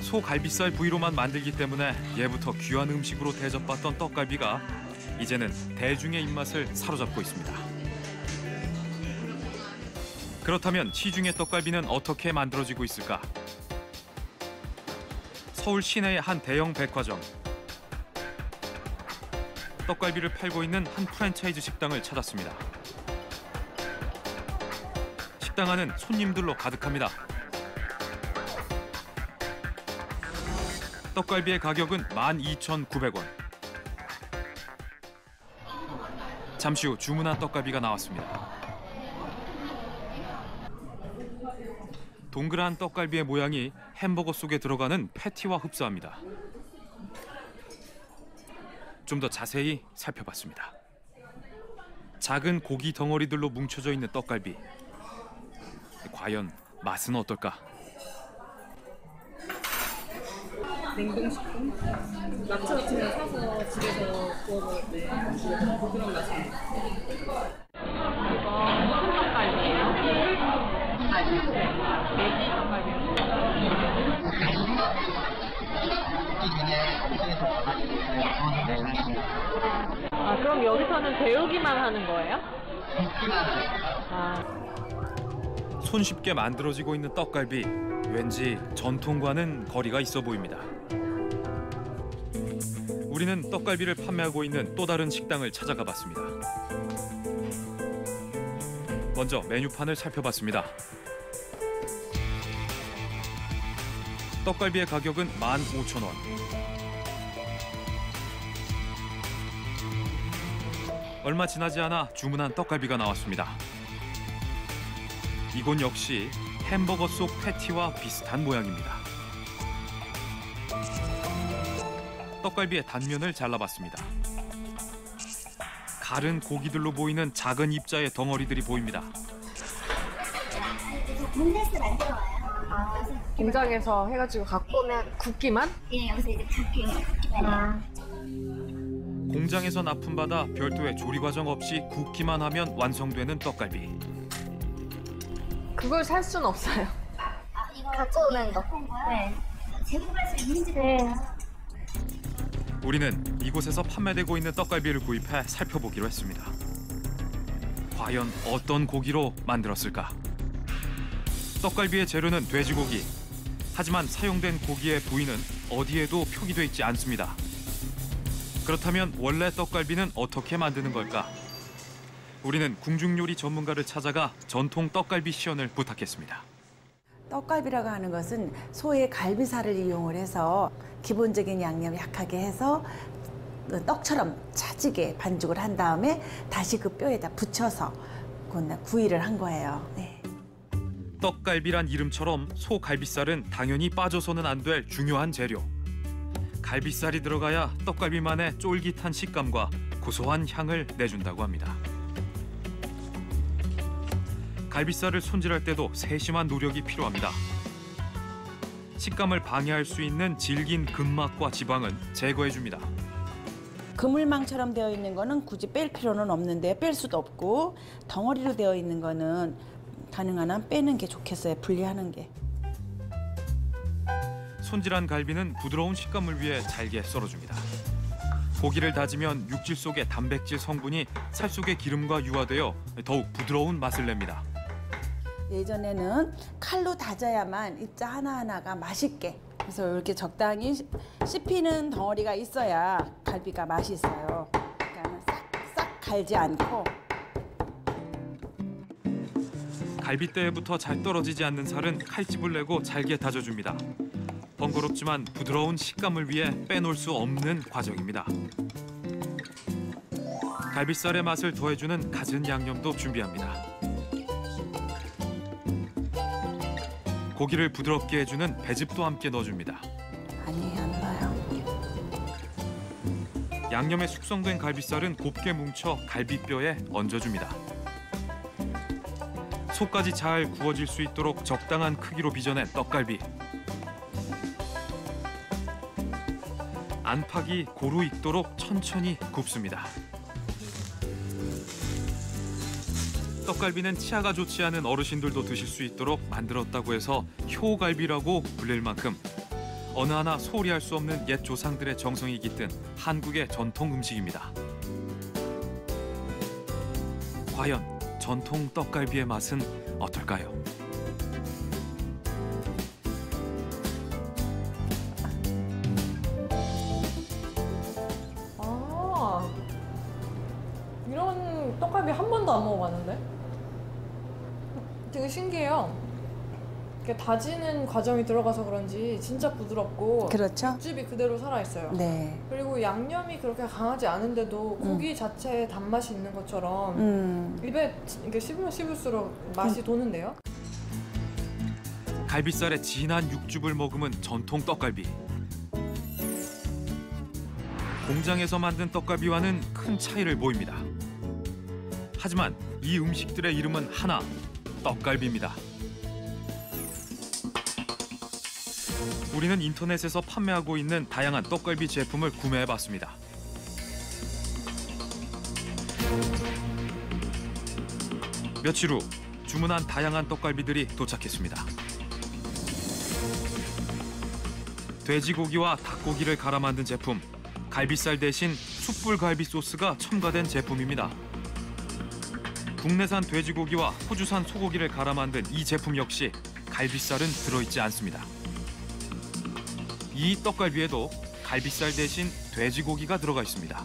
Speaker 2: 소 갈비살 부위로만 만들기 때문에 예부터 귀한 음식으로 대접받던 떡갈비가 이제는 대중의 입맛을 사로잡고 있습니다. 그렇다면 시중의 떡갈비는 어떻게 만들어지고 있을까? 서울 시내의 한 대형 백화점. 떡갈비를 팔고 있는 한 프랜차이즈 식당을 찾았습니다. 식당 안은 손님들로 가득합니다. 떡갈비의 가격은 12,900원. 잠시 후 주문한 떡갈비가 나왔습니다. 동그란 떡갈비의 모양이 햄버거 속에 들어가는 패티와 흡사합니다. 좀 더 자세히 살펴봤습니다. 작은 고기 덩어리들로 뭉쳐져 있는 떡갈비. 과연 맛은 어떨까?
Speaker 16: 냉동식품? 야채 같은 거 사서 집에서 구워 먹을 때 그런 맛입니다. 이거 무슨 떡갈비예요? 돼지 떡갈비요. 아, 그럼 여기서는 데우기만 하는 거예요?
Speaker 2: 손쉽게 만들어지고 있는 떡갈비. 왠지 전통과는 거리가 있어 보입니다. 우리는 떡갈비를 판매하고 있는 또 다른 식당을 찾아가 봤습니다. 먼저 메뉴판을 살펴봤습니다. 떡갈비의 가격은 15,000원. 얼마 지나지 않아 주문한 떡갈비가 나왔습니다. 이곳 역시 햄버거 속 패티와 비슷한 모양입니다. 떡갈비의 단면을 잘라봤습니다. 가른 고기들로 보이는 작은 입자의 덩어리들이 보입니다.
Speaker 5: 문대스 만들어 와요.
Speaker 16: 김장해서 해가지고 갖고 오면 굽기만?
Speaker 5: 예, 여기서 이제 굽기만.
Speaker 2: 공장에서 납품받아 별도의 조리 과정 없이 굽기만 하면 완성되는 떡갈비.
Speaker 16: 그걸 살 순 없어요.
Speaker 5: 이거 갖고 오면 거. 네. 재고할 수 있는지 몰라요.
Speaker 2: 우리는 이곳에서 판매되고 있는 떡갈비를 구입해 살펴보기로 했습니다. 과연 어떤 고기로 만들었을까? 떡갈비의 재료는 돼지고기. 하지만 사용된 고기의 부위는 어디에도 표기돼 있지 않습니다. 그렇다면 원래 떡갈비는 어떻게 만드는 걸까? 우리는 궁중요리 전문가를 찾아가 전통 떡갈비 시연을 부탁했습니다.
Speaker 17: 떡갈비라고 하는 것은 소의 갈비살을 이용을 해서 기본적인 양념 약하게 해서 떡처럼 차지게 반죽을 한 다음에 다시 그 뼈에다 붙여서 구이를 한 거예요. 네.
Speaker 2: 떡갈비란 이름처럼 소 갈비살은 당연히 빠져서는 안 될 중요한 재료. 갈비살이 들어가야 떡갈비만의 쫄깃한 식감과 고소한 향을 내준다고 합니다. 갈비살을 손질할 때도 세심한 노력이 필요합니다. 식감을 방해할 수 있는 질긴 근막과 지방은 제거해줍니다.
Speaker 17: 그물망처럼 되어 있는 거는 굳이 뺄 필요는 없는데 뺄 수도 없고, 덩어리로 되어 있는 거는 가능한 한 빼는 게 좋겠어요. 분리하는 게.
Speaker 2: 손질한 갈비는 부드러운 식감을 위해 잘게 썰어줍니다. 고기를 다지면 육질 속의 단백질 성분이 살 속의 기름과 유화되어 더욱 부드러운 맛을 냅니다.
Speaker 17: 예전에는 칼로 다져야만 입자 하나하나가 맛있게, 그래서 이렇게 적당히 씹히는 덩어리가 있어야 갈비가 맛이 있어요. 그러니까 싹 갈지 않고.
Speaker 2: 갈비뼈에부터 잘 떨어지지 않는 살은 칼집을 내고 잘게 다져줍니다. 번거롭지만 부드러운 식감을 위해 빼놓을 수 없는 과정입니다. 갈비살의 맛을 더해주는 갖은 양념도 준비합니다. 고기를 부드럽게 해주는 배즙도 함께 넣어줍니다.
Speaker 17: 아니, 안 넣어요.
Speaker 2: 양념에 숙성된 갈비살은 곱게 뭉쳐 갈비뼈에 얹어줍니다. 속까지 잘 구워질 수 있도록 적당한 크기로 빚어낸 떡갈비. 안팎이 고루 익도록 천천히 굽습니다. 떡갈비는 치아가 좋지 않은 어르신들도 드실 수 있도록 만들었다고 해서 효갈비라고 불릴 만큼 어느 하나 소홀히 할 수 없는 옛 조상들의 정성이 깃든 한국의 전통 음식입니다. 과연 전통 떡갈비의 맛은 어떨까요?
Speaker 16: 이런 떡갈비 한 번도 안 먹어봤는데? 되게 신기해요. 이렇게 다지는 과정이 들어가서 그런지 진짜 부드럽고,
Speaker 17: 그렇죠.
Speaker 16: 육즙이 그대로 살아있어요.
Speaker 17: 네.
Speaker 16: 그리고 양념이 그렇게 강하지 않은데도 고기 자체에 단맛이 있는 것처럼 입에 이렇게 씹으면 씹을수록 맛이 도는데요?
Speaker 2: 갈비살에 진한 육즙을 머금은 전통 떡갈비. 공장에서 만든 떡갈비와는 큰 차이를 보입니다. 하지만 이 음식들의 이름은 하나, 떡갈비입니다. 우리는 인터넷에서 판매하고 있는 다양한 떡갈비 제품을 구매해봤습니다. 며칠 후 주문한 다양한 떡갈비들이 도착했습니다. 돼지고기와 닭고기를 갈아 만든 제품, 갈비살 대신 숯불갈비 소스가 첨가된 제품입니다. 국내산 돼지고기와 호주산 소고기를 갈아 만든 이 제품 역시 갈비살은 들어있지 않습니다. 이 떡갈비에도 갈비살 대신 돼지고기가 들어가 있습니다.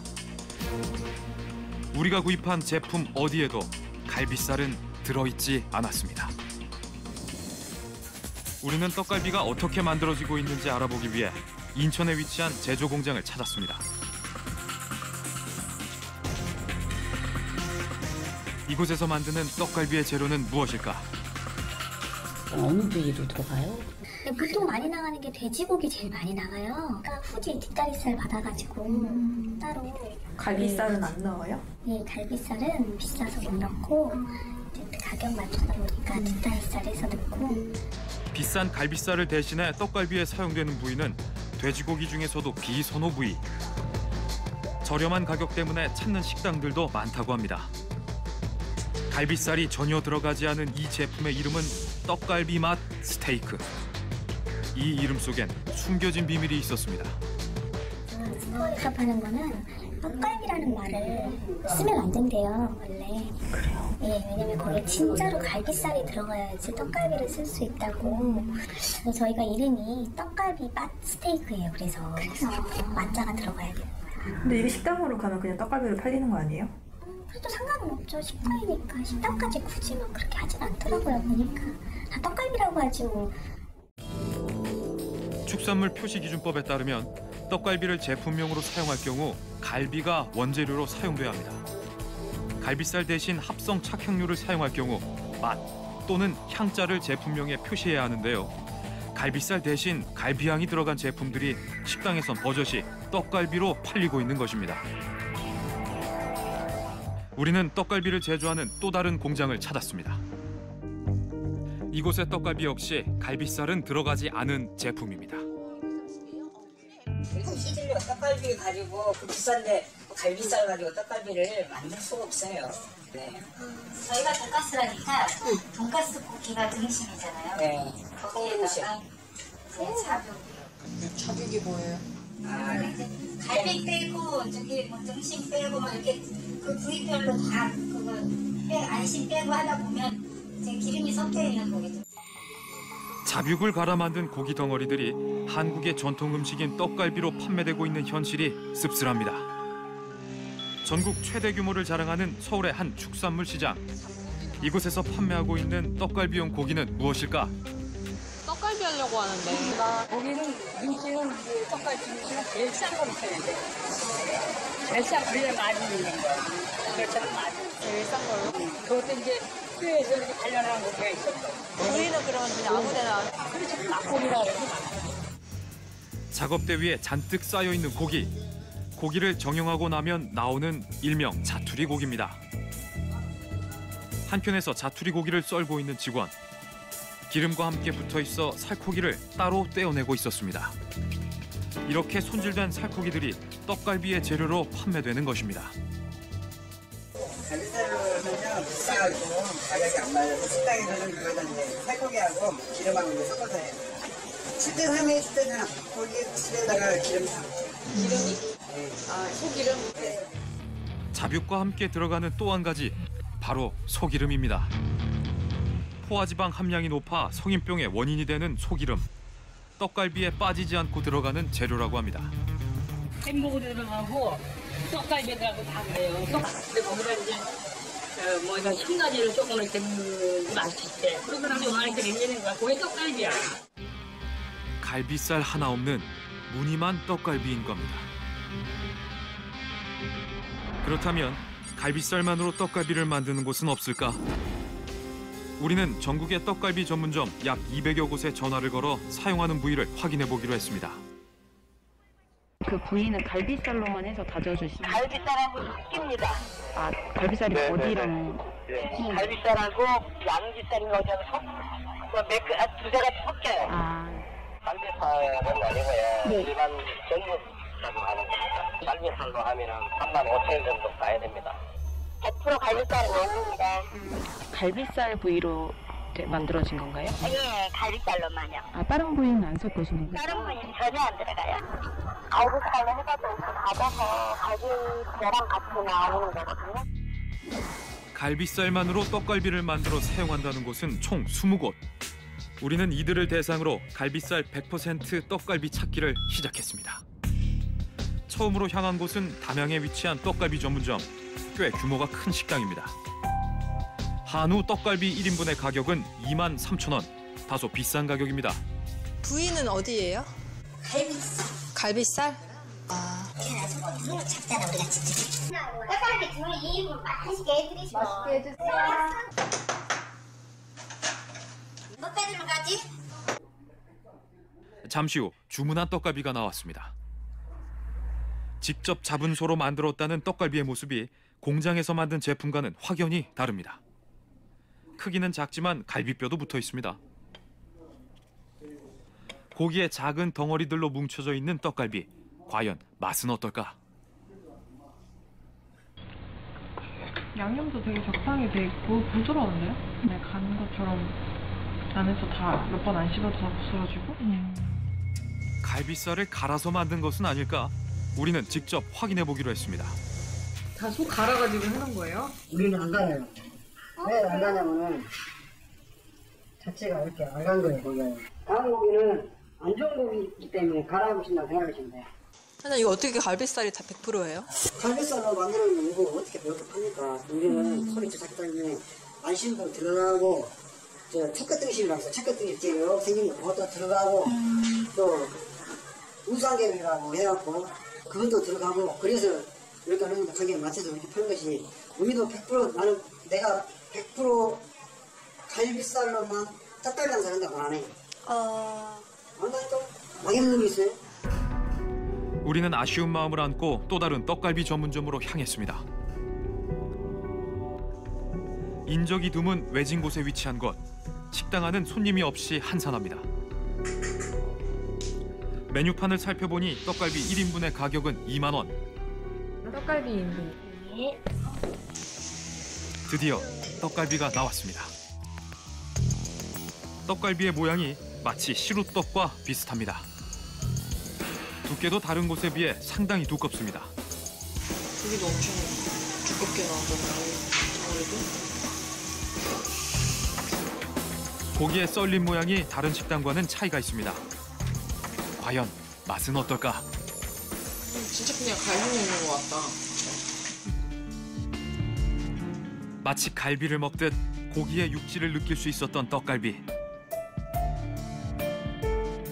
Speaker 2: 우리가 구입한 제품 어디에도 갈비살은 들어있지 않았습니다. 우리는 떡갈비가 어떻게 만들어지고 있는지 알아보기 위해 인천에 위치한 제조 공장을 찾았습니다. 이곳에서 만드는 떡갈비의 재료는 무엇일까?
Speaker 13: 어느 부위로 들어가요?
Speaker 5: 보통 많이 나가는 게 돼지고기 제일 많이 나가요. 그러니까 후지 뒷다리살 받아가지고 따로.
Speaker 16: 갈비살은 안 넣어요?
Speaker 5: 네, 갈비살은 비싸서 못 넣고 이제 가격 맞추다 보니까 뒷다리살에서 넣고.
Speaker 2: 비싼 갈비살을 대신해 떡갈비에 사용되는 부위는 돼지고기 중에서도 비선호 부위. 저렴한 가격 때문에 찾는 식당들도 많다고 합니다. 갈비살이 전혀 들어가지 않은 이 제품의 이름은 떡갈비 맛 스테이크. 이 이름 속엔 숨겨진 비밀이 있었습니다.
Speaker 5: 수업하는 거는 떡갈비라는 말을 쓰면 안 된대요, 원래. 그래요? 예, 왜냐면 거기에 진짜로 갈비살이 들어가야지 떡갈비를 쓸 수 있다고. 그래서 저희가 이름이 떡갈비 맛 스테이크예요. 그래서 맛자가 들어가야 되는 거야.
Speaker 16: 근데 이게 식당으로 가면 그냥 떡갈비로 팔리는 거 아니에요?
Speaker 5: 그래도 상관은 없죠. 식당이니까. 식당까지 굳이 막 그렇게 하진 않더라고요, 보니까. 다 떡갈비라고 하지 뭐.
Speaker 2: 축산물 표시기준법에 따르면 떡갈비를 제품명으로 사용할 경우 갈비가 원재료로 사용돼야 합니다. 갈비살 대신 합성 착향류를 사용할 경우 맛 또는 향자를 제품명에 표시해야 하는데요. 갈비살 대신 갈비향이 들어간 제품들이 식당에선 버젓이 떡갈비로 팔리고 있는 것입니다. 우리는 떡갈비를 제조하는 또 다른 공장을 찾았습니다. 이곳의 떡갈비 역시 갈비살은 들어가지 않은 제품입니다.
Speaker 12: 시질로 떡갈비 가지고 비싼데 갈비살 가지고 떡갈비를 만들 수가 없어요. 네.
Speaker 5: 저희가 돈가스라니까 돈가스 고기가 등심이잖아요.
Speaker 12: 네.
Speaker 5: 거기에다가 자육.
Speaker 16: 자육이 뭐예요?
Speaker 5: 갈비 빼고 저기 뭐 등심 빼고 막 이렇게 그 부위별로 다 그거 안심 빼고 하다 보면 이제 기름이 섞여 있는 고기죠.
Speaker 2: 자육을 갈아 만든 고기 덩어리들이 한국의 전통 음식인 떡갈비로 판매되고 있는 현실이 씁쓸합니다. 전국 최대 규모를 자랑하는 서울의 한 축산물 시장. 이곳에서 판매하고 있는 떡갈비용 고기는 무엇일까?
Speaker 16: 떡갈비 하려고 하는데.
Speaker 12: 고기는 김치는 떡갈비 김치는 제일 싼 거로 써야 돼. 제일 싼 거를 많이 있는 거. 그렇잖아 많이.
Speaker 16: 제일 싼 걸로?
Speaker 12: 그것도 이제 뼈에서 이렇게 단련한 고기가 있었어.
Speaker 16: 우리는 그러면 그냥 아무데나.
Speaker 12: 그렇지 막고기라 그래서.
Speaker 2: 작업대 위에 잔뜩 쌓여 있는 고기. 고기를 정형하고 나면 나오는 일명 자투리 고기입니다. 한켠에서 자투리 고기를 썰고 있는 직원. 기름과 함께 붙어 있어 살코기를 따로 떼어내고 있었습니다. 이렇게 손질된 살코기들이 떡갈비의 재료로 판매되는 것입니다.
Speaker 10: 갈비살로는요 비싸가지고 가격이 안 맞아서 식당에서는 그거는 이제 살코기하고 기름하고 이제 섞어서 해요. 7대 3에 있을 때는 고기 집에다가 기름 사.
Speaker 16: 기름이? 아, 소기름?
Speaker 10: 네.
Speaker 2: 자육과 함께 들어가는 또 한 가지, 바로 소기름입니다. 포화지방 함량이 높아 성인병의 원인이 되는 소기름. 떡갈비에 빠지지 않고 들어가는 재료라고 합니다.
Speaker 12: 햄버거 들어가고 떡갈비 들어가고 다 그래요. 근데 거기다 이제 이거 흰가지를 조금 이렇게 맛있대. 그러고 나면 요만하게 내리는 거야. 그게 떡갈비야.
Speaker 2: 갈비살 하나 없는 무늬만 떡갈비인 겁니다. 그렇다면 갈비살만으로 떡갈비를 만드는 곳은 없을까? 우리는 전국의 떡갈비 전문점 약 200여 곳에 전화를 걸어 사용하는 부위를 확인해 보기로 했습니다.
Speaker 18: 그 부위는 갈비살로만 해서 다져주시면
Speaker 4: 갈비살하고 섞입니다.
Speaker 18: 아, 갈비살이 어디랑?
Speaker 4: 네. 갈비살하고 양지살인 거하고 두 개가 섞여요.
Speaker 18: 아.
Speaker 4: 갈비살은 아니고요.
Speaker 18: 네.
Speaker 4: 일반 전육살로 하는 겁니다. 갈비살로 하면 35,000원 정도 가야 됩니다. 100% 갈비살은 아닙니다.
Speaker 18: 갈비살 부위로 만들어진 건가요?
Speaker 4: 예, 갈비살로만요.
Speaker 18: 아, 다른 부위는 안 섞으시는 거예요?
Speaker 4: 다른 부위는 전혀 안 들어가요. 갈비살로 해가지고 받아서 갈비뼈랑 같이 나오는 거거든요.
Speaker 2: 갈비살만으로 떡갈비를 만들어 사용한다는 곳은 총 20곳. 우리는 이들을 대상으로 갈비살 100% 떡갈비 찾기를 시작했습니다. 처음으로 향한 곳은 담양에 위치한 떡갈비 전문점. 꽤 규모가 큰 식당입니다. 한우 떡갈비 1인분의 가격은 23,000원. 다소 비싼 가격입니다.
Speaker 16: 부위는 어디예요?
Speaker 5: 갈비살.
Speaker 16: 갈비살? 아.
Speaker 5: 손을 잡잖아 우리가 진짜. 떡갈비 두 2인분 맛있게 해드리시고. 맛있게 해주세요. 뭐 빼드리면 가지?
Speaker 2: 잠시 후 주문한 떡갈비가 나왔습니다. 직접 잡은 소로 만들었다는 떡갈비의 모습이 공장에서 만든 제품과는 확연히 다릅니다. 크기는 작지만 갈비뼈도 붙어 있습니다. 고기에 작은 덩어리들로 뭉쳐져 있는 떡갈비. 과연 맛은 어떨까?
Speaker 19: 양념도 되게 적당히 돼 있고 부드러운데요? 그냥 간 것처럼 안에서 다 몇 번 안 씹어도 다 부스러지고.
Speaker 2: 갈비살을 갈아서 만든 것은 아닐까? 우리는 직접 확인해 보기로 했습니다.
Speaker 16: 다 속 갈아가지고 해놓은 거예요?
Speaker 10: 우리는 안 가요. 왜 안 가냐면은 자체가 이렇게 알간 거예요, 고기가. 다른 고기는 안 좋은 고기이기 때문에 갈아보신다고 생각하시면 돼요.
Speaker 16: 사장님 이거 어떻게 갈비살이 다 100%예요?
Speaker 10: 갈비살로 만들어놓은 이거 어떻게 배워서 팝니까? 우리는 소리 작다니 안심도 들어가고 저 척갓등심이라고 해서 척갓등심 이렇게 생긴 거 그것도 들어가고 또 우상개미라고 해갖고 그것도 들어가고 그래서 이렇게 하는 가격에 맞춰서 이렇게 파는 것이 우리도 100% 나는 내가 100% 갈비살로만 떡갈비 안 사는다고 안 해. 안 해, 또 막연한 놈이 있어요.
Speaker 2: 우리는 아쉬운 마음을 안고 또 다른 떡갈비 전문점으로 향했습니다. 인적이 드문 외진 곳에 위치한 곳. 식당 안은 손님이 없이 한산합니다. 메뉴판을 살펴보니 떡갈비 1인분의 가격은 2만 원.
Speaker 16: 떡갈비 2인분.
Speaker 2: 드디어 떡갈비가 나왔습니다. 떡갈비의 모양이 마치 시루떡과 비슷합니다. 두께도 다른 곳에 비해 상당히 두껍습니다.
Speaker 16: 고기도 엄청 두껍게 나오잖아요.
Speaker 2: 고기의 썰린 모양이 다른 식당과는 차이가 있습니다. 과연 맛은 어떨까?
Speaker 16: 진짜 그냥 갈비 먹는 것 같다.
Speaker 2: 마치 갈비를 먹듯 고기의 육질을 느낄 수 있었던 떡갈비.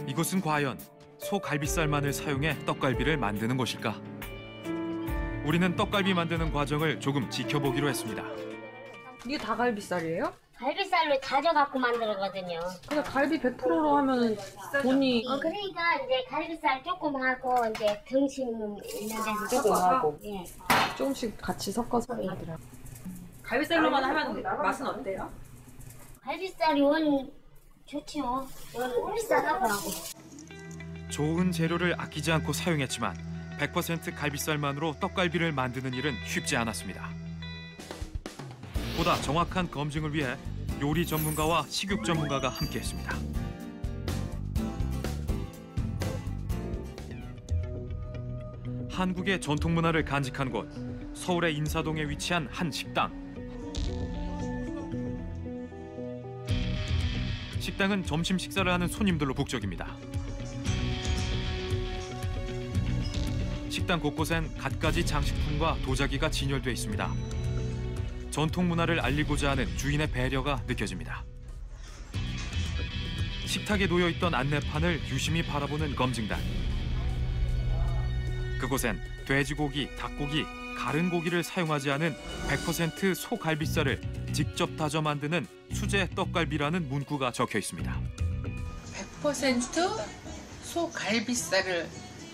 Speaker 2: 이곳은 과연 소 갈비살만을 사용해 떡갈비를 만드는 곳일까? 우리는 떡갈비 만드는 과정을 조금 지켜보기로 했습니다.
Speaker 16: 이게 다 갈비살이에요?
Speaker 5: 갈비살로 다져갖고 만들거든요.
Speaker 16: 근데 갈비 100%로 하면 돈이
Speaker 5: 그러니까 이제 갈비살 조금 하고 이제 등심 있는 데서 조금 하고. 예.
Speaker 16: 조금씩 같이 섞어서 하더라고요.
Speaker 20: 갈비살로만 하면 맛은 어때요?
Speaker 5: 갈비살이 원 좋지요. 원 비싸다고.
Speaker 2: 좋은 재료를 아끼지 않고 사용했지만 100% 갈비살만으로 떡갈비를 만드는 일은 쉽지 않았습니다. 보다 정확한 검증을 위해 요리 전문가와 식육 전문가가 함께했습니다. 한국의 전통 문화를 간직한 곳, 서울의 인사동에 위치한 한 식당. 식당은 점심 식사를 하는 손님들로 북적입니다. 식당 곳곳엔 갖가지 장식품과 도자기가 진열돼 있습니다. 전통 문화를 알리고자 하는 주인의 배려가 느껴집니다. 식탁에 놓여있던 안내판을 유심히 바라보는 검증단. 그곳엔 돼지고기, 닭고기, 가른 고기를 사용하지 않은 100% 소갈비살을 직접 다져 만드는 수제 떡갈비라는 문구가 적혀 있습니다.
Speaker 21: 100% 소갈비살을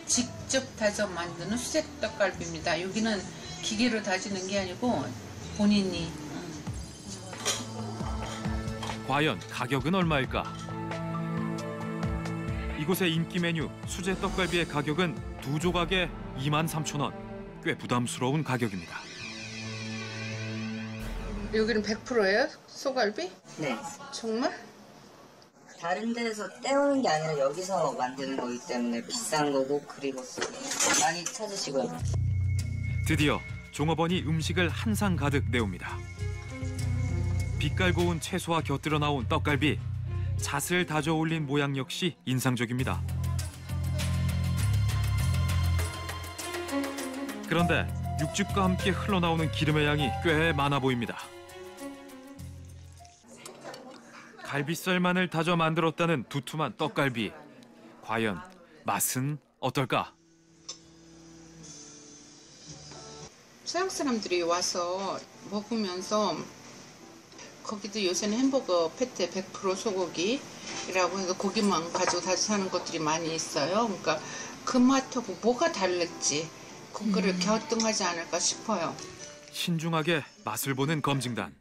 Speaker 21: 직접 다져 만드는 수제 떡갈비입니다. 여기는 기계로 다지는 게 아니고 본인이.
Speaker 2: 과연 가격은 얼마일까? 이곳의 인기 메뉴 수제 떡갈비의 가격은 2조각에 23,000원. 꽤 부담스러운 가격입니다.
Speaker 21: 여기는 100%예요? 소갈비?
Speaker 22: 네.
Speaker 21: 정말?
Speaker 22: 다른 데서 떼오는 게 아니라 여기서 만드는 거기 때문에 비싼 거고 그리고 많이 찾으시고요.
Speaker 2: 드디어 종업원이 음식을 한 상 가득 내옵니다. 빛깔 고운 채소와 곁들여 나온 떡갈비. 잣을 다져 올린 모양 역시 인상적입니다. 그런데 육즙과 함께 흘러나오는 기름의 양이 꽤 많아 보입니다. 갈비살만을 다져 만들었다는 두툼한 떡갈비. 과연 맛은 어떨까?
Speaker 21: 서양 사람들이 와서 먹으면서 거기도 요새는 햄버거 패트 100% 소고기라고 해서 고기만 가지고 다시 사는 것들이 많이 있어요. 그러니까 그 맛하고 뭐가 다를지 그거를 갸우뚱하지 않을까 싶어요.
Speaker 2: 신중하게 맛을 보는 검증단.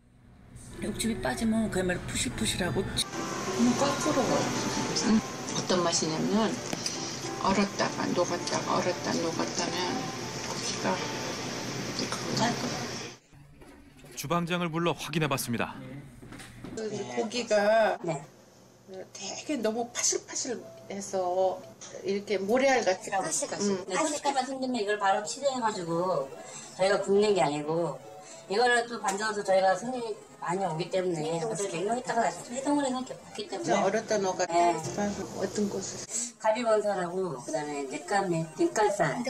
Speaker 20: 육즙이 빠지면 그야말로 푸실푸실하고
Speaker 21: 거꾸로 어떤 맛이냐면 얼었다가 녹았다가 얼었다 녹았다면 고기가
Speaker 2: 주방장을 불러 확인해봤습니다.
Speaker 21: 고기가 되게 너무 파실파실해서 이렇게 모래알같이
Speaker 22: 가시가만 생기면 이걸 바로 치료해가지고 저희가 굽는 게 아니고 이거를 또 반장해서 저희가 손님이 많이 오기 때문에 냉동했다가 해동을 해서 이렇게 굽기 때문에
Speaker 21: 얼었다 녹았다 어떤 곳을
Speaker 22: 갈비 번살하고 그다음에 뒷갈살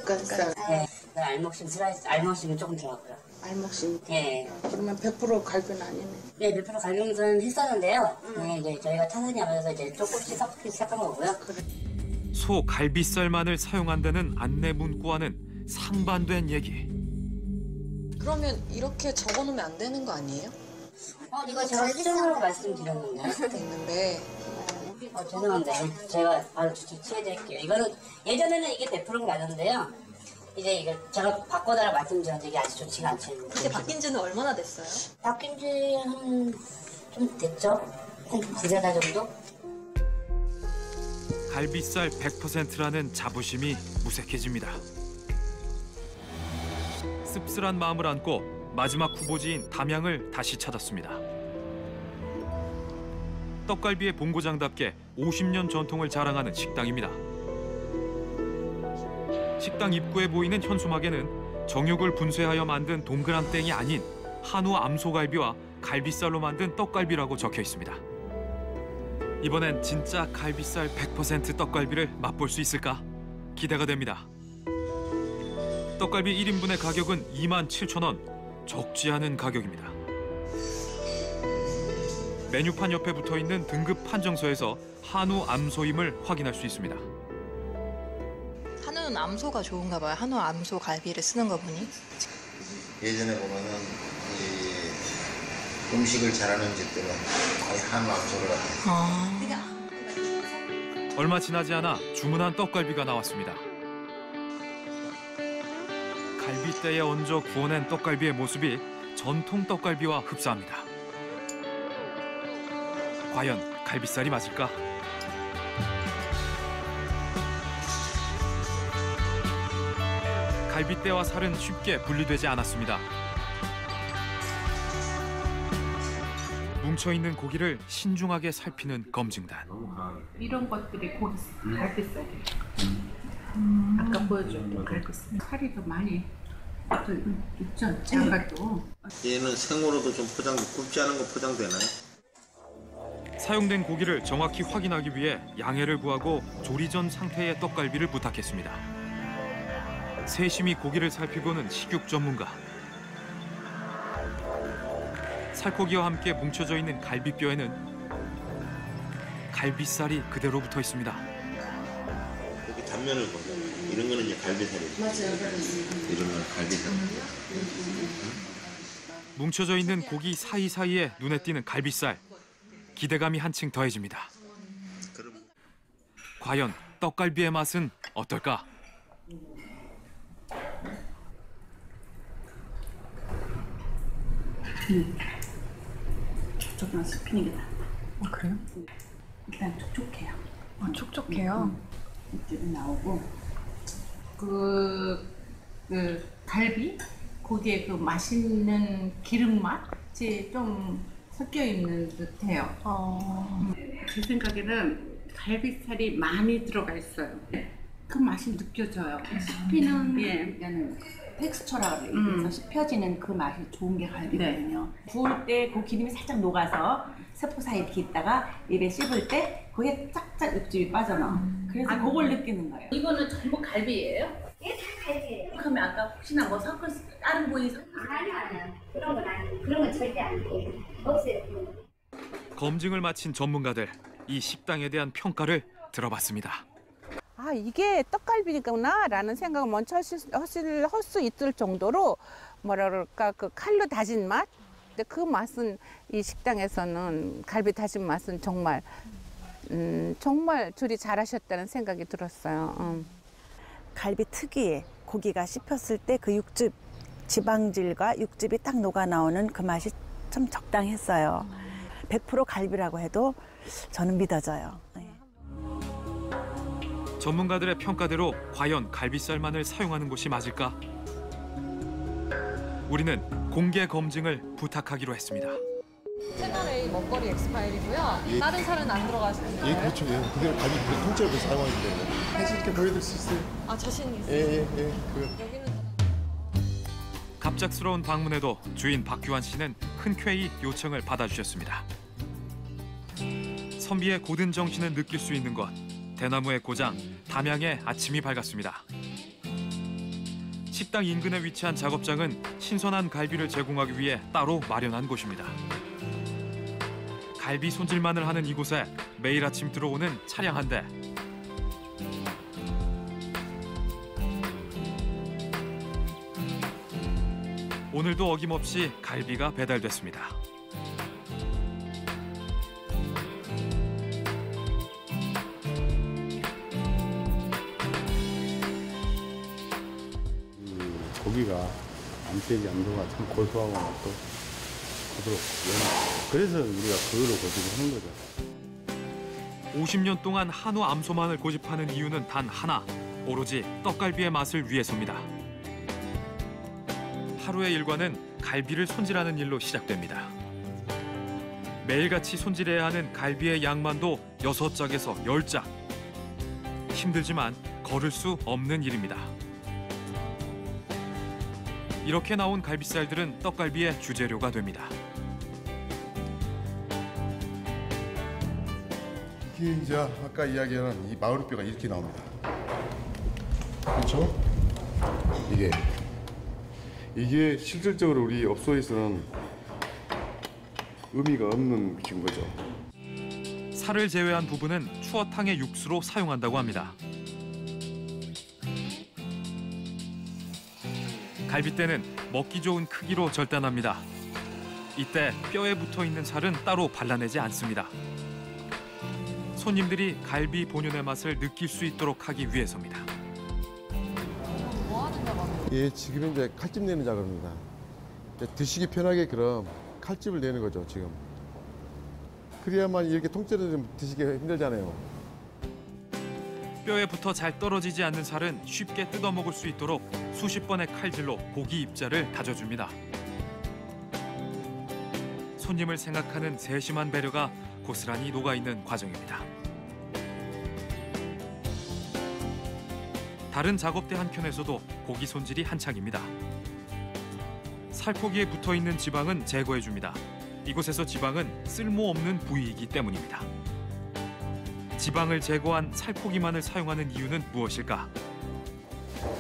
Speaker 22: 네, 알목심 슬라이스 알목심이 조금 들어가고요.
Speaker 21: 알목심.
Speaker 22: 네.
Speaker 21: 그러면 100% 갈비는 아니네.
Speaker 22: 네, 100% 갈비는 했었는데요. 네, 이제 저희가 타선이 하면서 이제 조금씩 섞기 시작한 거고요.
Speaker 2: 소 갈비살만을 사용한다는 안내 문구와는 상반된 얘기.
Speaker 16: 그러면 이렇게 적어놓으면 안 되는 거 아니에요?
Speaker 22: 이거 제가 수정으로 말씀드렸는데.
Speaker 16: 있는데.
Speaker 22: 죄송한데 제가 바로 조치해드릴게요. 이거는 예전에는 이게 100%가 맞았는데요. 이제 이거 제가 바꿔달라 말씀드렸는데 이게 아직 좋지가 않죠.
Speaker 16: 그게 바뀐 지는 얼마나 됐어요?
Speaker 22: 바뀐 지 좀 됐죠? 한 2-4달 정도?
Speaker 2: 갈비살 100%라는 자부심이 무색해집니다. 씁쓸한 마음을 안고 마지막 후보지인 담양을 다시 찾았습니다. 떡갈비의 본고장답게 50년 전통을 자랑하는 식당입니다. 식당 입구에 보이는 현수막에는 정육을 분쇄하여 만든 동그랑땡이 아닌 한우 암소갈비와 갈비살로 만든 떡갈비라고 적혀 있습니다. 이번엔 진짜 갈비살 100% 떡갈비를 맛볼 수 있을까? 기대가 됩니다. 떡갈비 1인분의 가격은 27,000원. 적지 않은 가격입니다. 메뉴판 옆에 붙어있는 등급 판정서에서 한우 암소임을 확인할 수 있습니다.
Speaker 16: 한우는 암소가 좋은가 봐요. 한우 암소 갈비를 쓰는 거 보니.
Speaker 7: 예전에 보면은 이 음식을 잘하는 집들은 거의 한우 암소를 갖다.
Speaker 2: 얼마 지나지 않아 주문한 떡갈비가 나왔습니다. 갈비대에 얹어 구워낸 떡갈비의 모습이 전통 떡갈비와 흡사합니다. 과연 갈비살이 맞을까? 갈비대와 살은 쉽게 분리되지 않았습니다. 뭉쳐있는 고기를 신중하게 살피는 검증단.
Speaker 18: 이런 것들이 고기 갈비살이에요. 아까 보여줬던 갈비살. 살이 더 많이 또 있죠. 장갑도.
Speaker 7: 얘는 생으로도 좀 포장돼, 굽지 않은 거 포장되나요?
Speaker 2: 사용된 고기를 정확히 확인하기 위해 양해를 구하고 조리 전 상태의 떡갈비를 부탁했습니다. 세심히 고기를 살피고는 식육 전문가. 살코기와 함께 뭉쳐져 있는 갈비뼈에는 갈비살이 그대로 붙어 있습니다.
Speaker 7: 여기 단면을 보면 이런 거는 이제 갈비살이죠. 맞아요. 이런 건 갈비살이고요.
Speaker 2: 뭉쳐져 있는 고기 사이사이에 눈에 띄는 갈비살. 기대감이 한층 더해집니다. 과연 떡갈비의 맛은 어떨까?
Speaker 18: 조금만 씹히는 게 나아.
Speaker 16: 그래요?
Speaker 18: 일단 촉촉해요.
Speaker 16: 촉촉해요?
Speaker 18: 육즙이 나오고 그 갈비 고기에 그 맛있는 기름 맛이 좀 섞여 있는 듯해요. 제 생각에는 갈비살이 많이 들어가 있어요. 그 맛이 느껴져요. 씹히는 텍스처라고 그래서 씹혀지는 그 맛이 좋은 게 갈비거든요. 구울 때 그 기름이 살짝 녹아서 세포 사이에 이렇게 있다가 입에 씹을 때 거기에 쫙쫙 육즙이 빠져나와. 그래서 그걸 느끼는 거예요. 이거는 전부 갈비예요?
Speaker 5: 예, 다 갈비예요.
Speaker 18: 그러면 아까 혹시나 뭐 섞을 다른 부위
Speaker 5: 아니요. 그런 건 아니에요. 그런 건 절대 안 돼요. 없어요.
Speaker 2: 검증을 마친 전문가들, 이 식당에 대한 평가를 들어봤습니다.
Speaker 17: 아, 이게 떡갈비구나 라는 생각을 먼저 할 수 있을 정도로 뭐라 그럴까 그 칼로 다진 맛? 근데 그 맛은 이 식당에서는 갈비 다진 맛은 정말 조리 잘하셨다는 생각이 들었어요. 갈비 특유의 고기가 씹혔을 때 그 육즙, 지방질과 육즙이 딱 녹아 나오는 그 맛이 좀 적당했어요. 100% 갈비라고 해도 저는 믿어져요.
Speaker 2: 전문가들의 평가대로 과연 갈비살만을 사용하는 곳이 맞을까? 우리는 공개 검증을 부탁하기로 했습니다.
Speaker 16: 채널A 먹거리 엑스파일이고요.
Speaker 9: 예.
Speaker 16: 다른 살은 안 들어가시는 거예요?
Speaker 9: 예, 그렇죠. 예. 그대로 갈비 통째로 사용하기 때문에. 사실 이렇게 보여드릴 수 있어요.
Speaker 16: 아, 자신 있어요?
Speaker 9: 예.
Speaker 2: 갑작스러운 방문에도 주인 박규환 씨는 흔쾌히 요청을 받아주셨습니다. 선비의 고든 정신을 느낄 수 있는 곳, 대나무의 고장, 담양의 아침이 밝았습니다. 식당 인근에 위치한 작업장은 신선한 갈비를 제공하기 위해 따로 마련한 곳입니다. 갈비 손질만을 하는 이곳에 매일 아침 들어오는 차량 한 대. 오늘도 어김없이 갈비가 배달됐습니다.
Speaker 8: 고기가 암돼지 양조가 참 고소하고 또 부드럽고 그래서 우리가 그거로 고집을 하는 거죠.
Speaker 2: 50년 동안 한우 암소만을 고집하는 이유는 단 하나, 오로지 떡갈비의 맛을 위해서입니다. 하루의 일과는 갈비를 손질하는 일로 시작됩니다. 매일같이 손질해야 하는 갈비의 양만도 6짝에서 10짝. 힘들지만 거를 수 없는 일입니다. 이렇게 나온 갈비살들은 떡갈비의 주재료가 됩니다.
Speaker 11: 이게 이제 아까 이야기한 이 마우리뼈가 이렇게 나옵니다. 그렇죠? 이게 실질적으로 우리 업소에서는 의미가 없는 것인 거죠.
Speaker 2: 살을 제외한 부분은 추어탕의 육수로 사용한다고 합니다. 갈빗대는 먹기 좋은 크기로 절단합니다. 이때 뼈에 붙어있는 살은 따로 발라내지 않습니다. 손님들이 갈비 본연의 맛을 느낄 수 있도록 하기 위해서입니다.
Speaker 11: 예, 지금 이제 칼집 내는 작업입니다. 드시기 편하게 그럼 칼집을 내는 거죠, 지금. 그래야만 이렇게 통째로 좀 드시기 힘들잖아요.
Speaker 2: 뼈에 붙어 잘 떨어지지 않는 살은 쉽게 뜯어먹을 수 있도록 수십 번의 칼질로 고기 입자를 다져줍니다. 손님을 생각하는 세심한 배려가 고스란히 녹아있는 과정입니다. 다른 작업대 한켠에서도 고기 손질이 한창입니다. 살코기에 붙어있는 지방은 제거해줍니다. 이곳에서 지방은 쓸모없는 부위이기 때문입니다. 지방을 제거한 살코기만을 사용하는 이유는 무엇일까?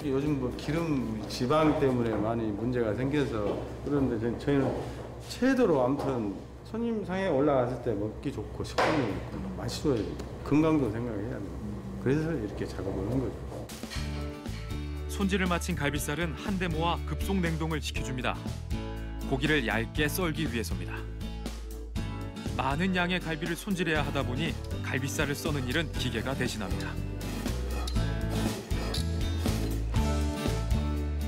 Speaker 8: 요즘 뭐 기름, 지방 때문에 많이 문제가 생겨서 그런데 저희는 최대로 아무튼 손님 상에 올라갔을 때 먹기 좋고 식감이 있고 맛이 좋아야 돼. 건강도 생각해야 돼. 그래서 이렇게 작업을 하는 거죠.
Speaker 2: 손질을 마친 갈비살은 한데 모아 급속 냉동을 시켜줍니다. 고기를 얇게 썰기 위해서입니다. 많은 양의 갈비를 손질해야 하다 보니 갈비살을 써는 일은 기계가 대신합니다.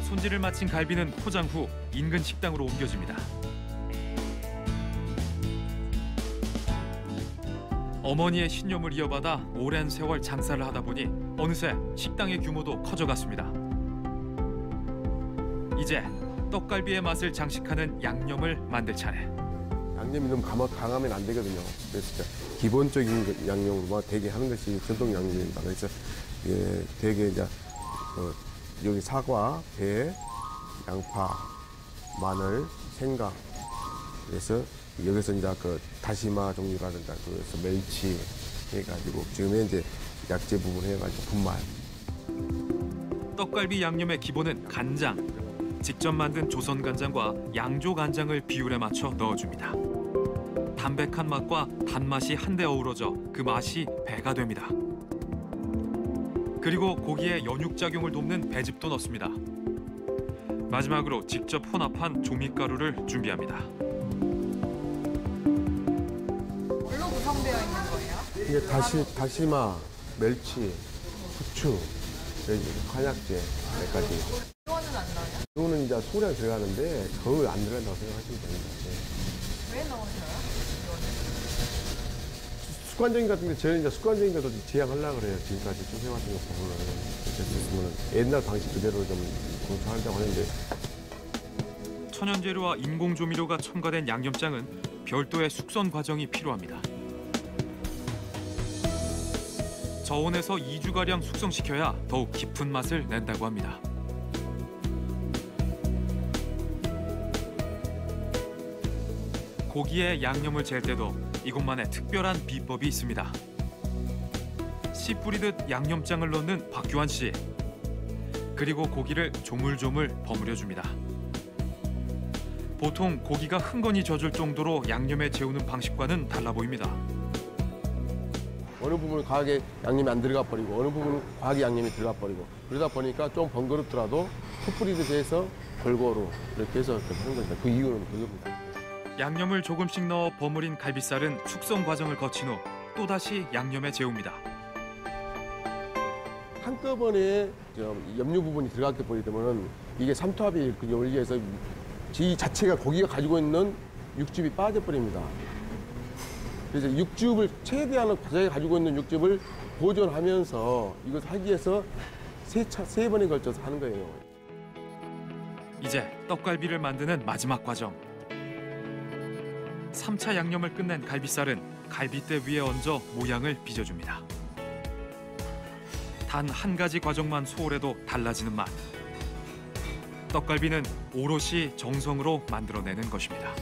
Speaker 2: 손질을 마친 갈비는 포장 후 인근 식당으로 옮겨집니다. 어머니의 신념을 이어받아 오랜 세월 장사를 하다 보니 어느새 식당의 규모도 커져갔습니다. 이제 떡갈비의 맛을 장식하는 양념을 만들 차례.
Speaker 11: 양념이 너무 강하면 안 되거든요. 그래서 기본적인 양념으로 되게 하는 것이 전통 양념입니다. 그래서 되게 이제 여기 사과, 배, 양파, 마늘, 생강. 그래서 여기서 이제 그 다시마 종류라든가 그래서 멸치 해가지고 지금은 이제 약재 부분 해가지고 분말.
Speaker 2: 떡갈비 양념의 기본은 간장. 직접 만든 조선 간장과 양조 간장을 비율에 맞춰 넣어줍니다. 담백한 맛과 단맛이 한데 어우러져 그 맛이 배가 됩니다. 그리고 고기에 연육작용을 돕는 배즙도 넣습니다. 마지막으로 직접 혼합한 조미가루를 준비합니다.
Speaker 16: 뭘로 구성되어 있는 거예요?
Speaker 11: 이게 다시마, 멸치, 후추, 한약재 몇 가지.
Speaker 16: 이거는 안 넣어요?
Speaker 11: 이거는 이제 소량 들어가는데 거의 안 들어간다고 생각하시면 됩니다.
Speaker 16: 왜 넣으셔요?
Speaker 11: 습관적인 것 같은데 저는 이제 습관적인 것도 지향하려고 그래요. 지금까지 쭉 해왔던 것 보면은 됐으면 옛날 방식 그대로 좀 공수하려고 하는데.
Speaker 2: 천연 재료와 인공 조미료가 첨가된 양념장은 별도의 숙성 과정이 필요합니다. 저온에서 2주가량 숙성시켜야 더욱 깊은 맛을 낸다고 합니다. 고기에 양념을 잴 때도 이곳만의 특별한 비법이 있습니다. 씨 뿌리듯 양념장을 넣는 박규환 씨. 그리고 고기를 조물조물 버무려줍니다. 보통 고기가 흥건히 젖을 정도로 양념에 재우는 방식과는 달라 보입니다.
Speaker 11: 어느 부분은 과하게 양념이 안 들어가 버리고 어느 부분은 과하게 양념이 들어가 버리고 그러다 보니까 좀 번거롭더라도 풋불이도 돼서 골고루 이렇게 해서 하는 겁니다. 그 이유는 그겁니다.
Speaker 2: 양념을 조금씩 넣어 버무린 갈비살은 숙성 과정을 거친 후 또다시 양념에 재웁니다.
Speaker 11: 한꺼번에 염류 부분이 들어갔기 때문에 이게 삼투압이 열기해서 이 자체가 고기가 가지고 있는 육즙이 빠져버립니다. 그래서 육즙을 최대한 자기가 가지고 있는 육즙을 보존하면서 이것을 하기 위해서 세 번에 걸쳐서 하는 거예요.
Speaker 2: 이제 떡갈비를 만드는 마지막 과정. 3차 양념을 끝낸 갈비살은 갈비대 위에 얹어 모양을 빚어줍니다. 단 한 가지 과정만 소홀해도 달라지는 맛. 떡갈비는 오롯이 정성으로 만들어내는 것입니다.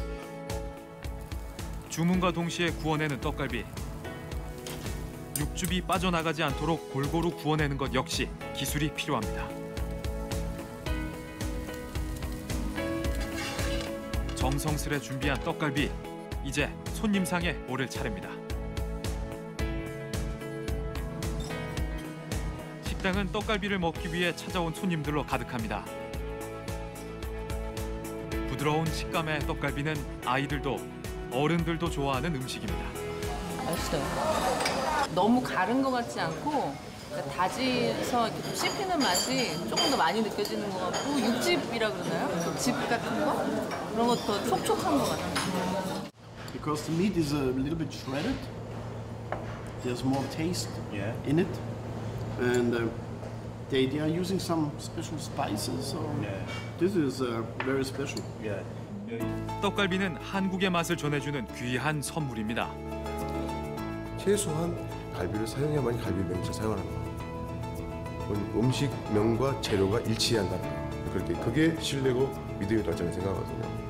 Speaker 2: 주문과 동시에 구워내는 떡갈비. 육즙이 빠져나가지 않도록 골고루 구워내는 것 역시 기술이 필요합니다. 정성스레 준비한 떡갈비, 이제 손님상에 오를 차례입니다. 식당은 떡갈비를 먹기 위해 찾아온 손님들로 가득합니다. 부드러운 식감의 떡갈비는 아이들도 어른들도 좋아하는 음식입니다.
Speaker 19: 맛있어요. 너무 가른 것 같지 않고 다져서 이렇게 좀 씹히는 맛이 조금 더 많이 느껴지는 것 같고 육즙이라 그러나요? 즙 같은 거? 그런 것도 촉촉한 것 같아요.
Speaker 3: Because the meat is a little bit shredded, there's more taste in it, and they are using some special spices. So this is very special.
Speaker 2: 떡갈비는 한국의 맛을 전해주는 귀한 선물입니다.
Speaker 11: 최소한 갈비를 사용해야만 갈비명을 사용하는 거. 음식명과 재료가 일치한다는 거. 그게 신뢰고 믿음이라고 저는 생각하거든요.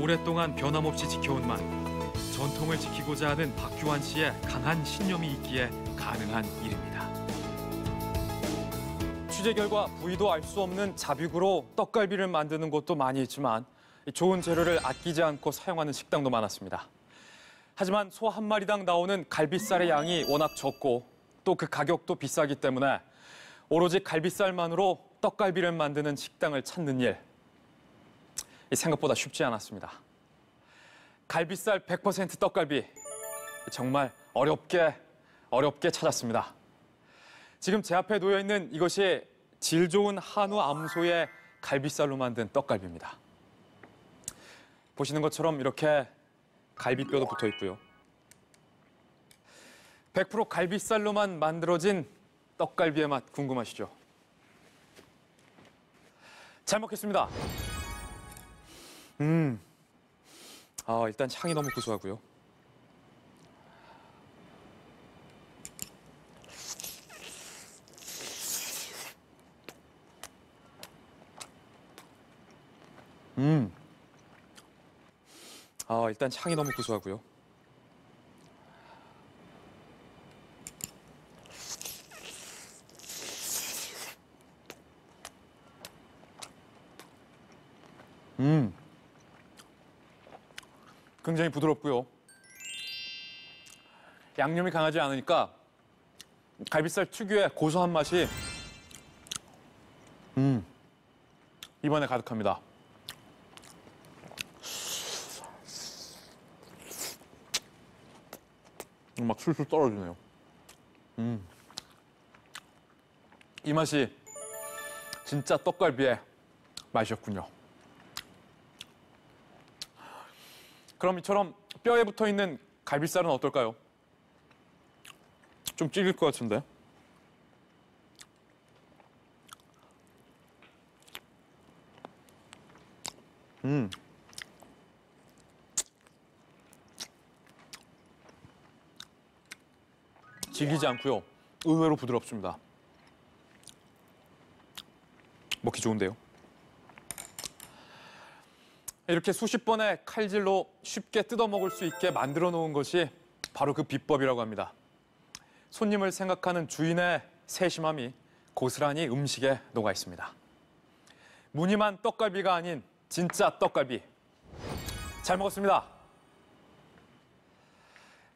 Speaker 2: 오랫동안 변함없이 지켜온 맛. 전통을 지키고자 하는 박규환 씨의 강한 신념이 있기에 가능한 일입니다.
Speaker 1: 취재 결과 부위도 알 수 없는 잡육으로 떡갈비를 만드는 곳도 많이 있지만 좋은 재료를 아끼지 않고 사용하는 식당도 많았습니다. 하지만 소 한 마리당 나오는 갈비살의 양이 워낙 적고 또 그 가격도 비싸기 때문에 오로지 갈비살만으로 떡갈비를 만드는 식당을 찾는 일, 생각보다 쉽지 않았습니다. 갈비살 100% 떡갈비, 정말 어렵게 찾았습니다. 지금 제 앞에 놓여 있는 이것이 질 좋은 한우 암소의 갈비살로 만든 떡갈비입니다. 보시는 것처럼 이렇게 갈비뼈도 붙어 있고요. 100% 갈비살로만 만들어진 떡갈비의 맛 궁금하시죠? 잘 먹겠습니다. 일단 향이 너무 고소하고요. 일단 향이 너무 고소하고요. 굉장히 부드럽고요. 양념이 강하지 않으니까 갈비살 특유의 고소한 맛이 입안에 가득합니다. 막 술술 떨어지네요. 이 맛이 진짜 떡갈비의 맛이었군요. 그럼 이처럼 뼈에 붙어있는 갈비살은 어떨까요? 좀 질길 것 같은데. 질기지 않고요. 의외로 부드럽습니다. 먹기 좋은데요. 이렇게 수십 번의 칼질로 쉽게 뜯어먹을 수 있게 만들어 놓은 것이 바로 그 비법이라고 합니다. 손님을 생각하는 주인의 세심함이 고스란히 음식에 녹아 있습니다. 무늬만 떡갈비가 아닌 진짜 떡갈비. 잘 먹었습니다.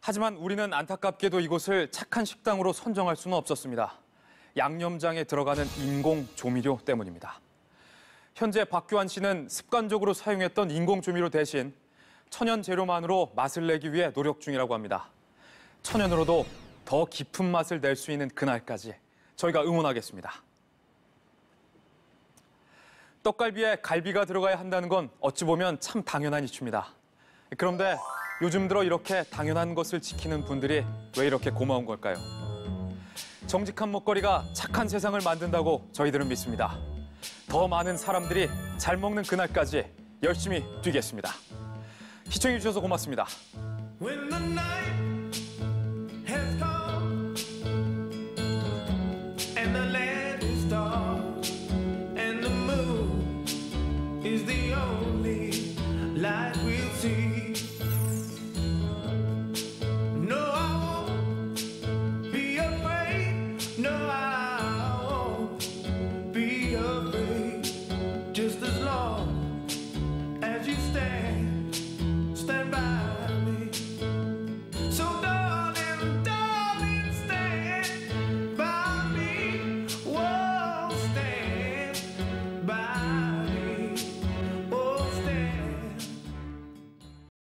Speaker 1: 하지만 우리는 안타깝게도 이곳을 착한 식당으로 선정할 수는 없었습니다. 양념장에 들어가는 인공 조미료 때문입니다. 현재 박규환 씨는 습관적으로 사용했던 인공 조미료 대신 천연 재료만으로 맛을 내기 위해 노력 중이라고 합니다. 천연으로도 더 깊은 맛을 낼 수 있는 그날까지 저희가 응원하겠습니다. 떡갈비에 갈비가 들어가야 한다는 건 어찌 보면 참 당연한 이슈입니다. 그런데 요즘 들어 이렇게 당연한 것을 지키는 분들이 왜 이렇게 고마운 걸까요? 정직한 먹거리가 착한 세상을 만든다고 저희들은 믿습니다. 더 많은 사람들이 잘 먹는 그날까지 열심히 뛰겠습니다. 시청해주셔서 고맙습니다.
Speaker 6: When the night has come and the land is dark and the moon is the only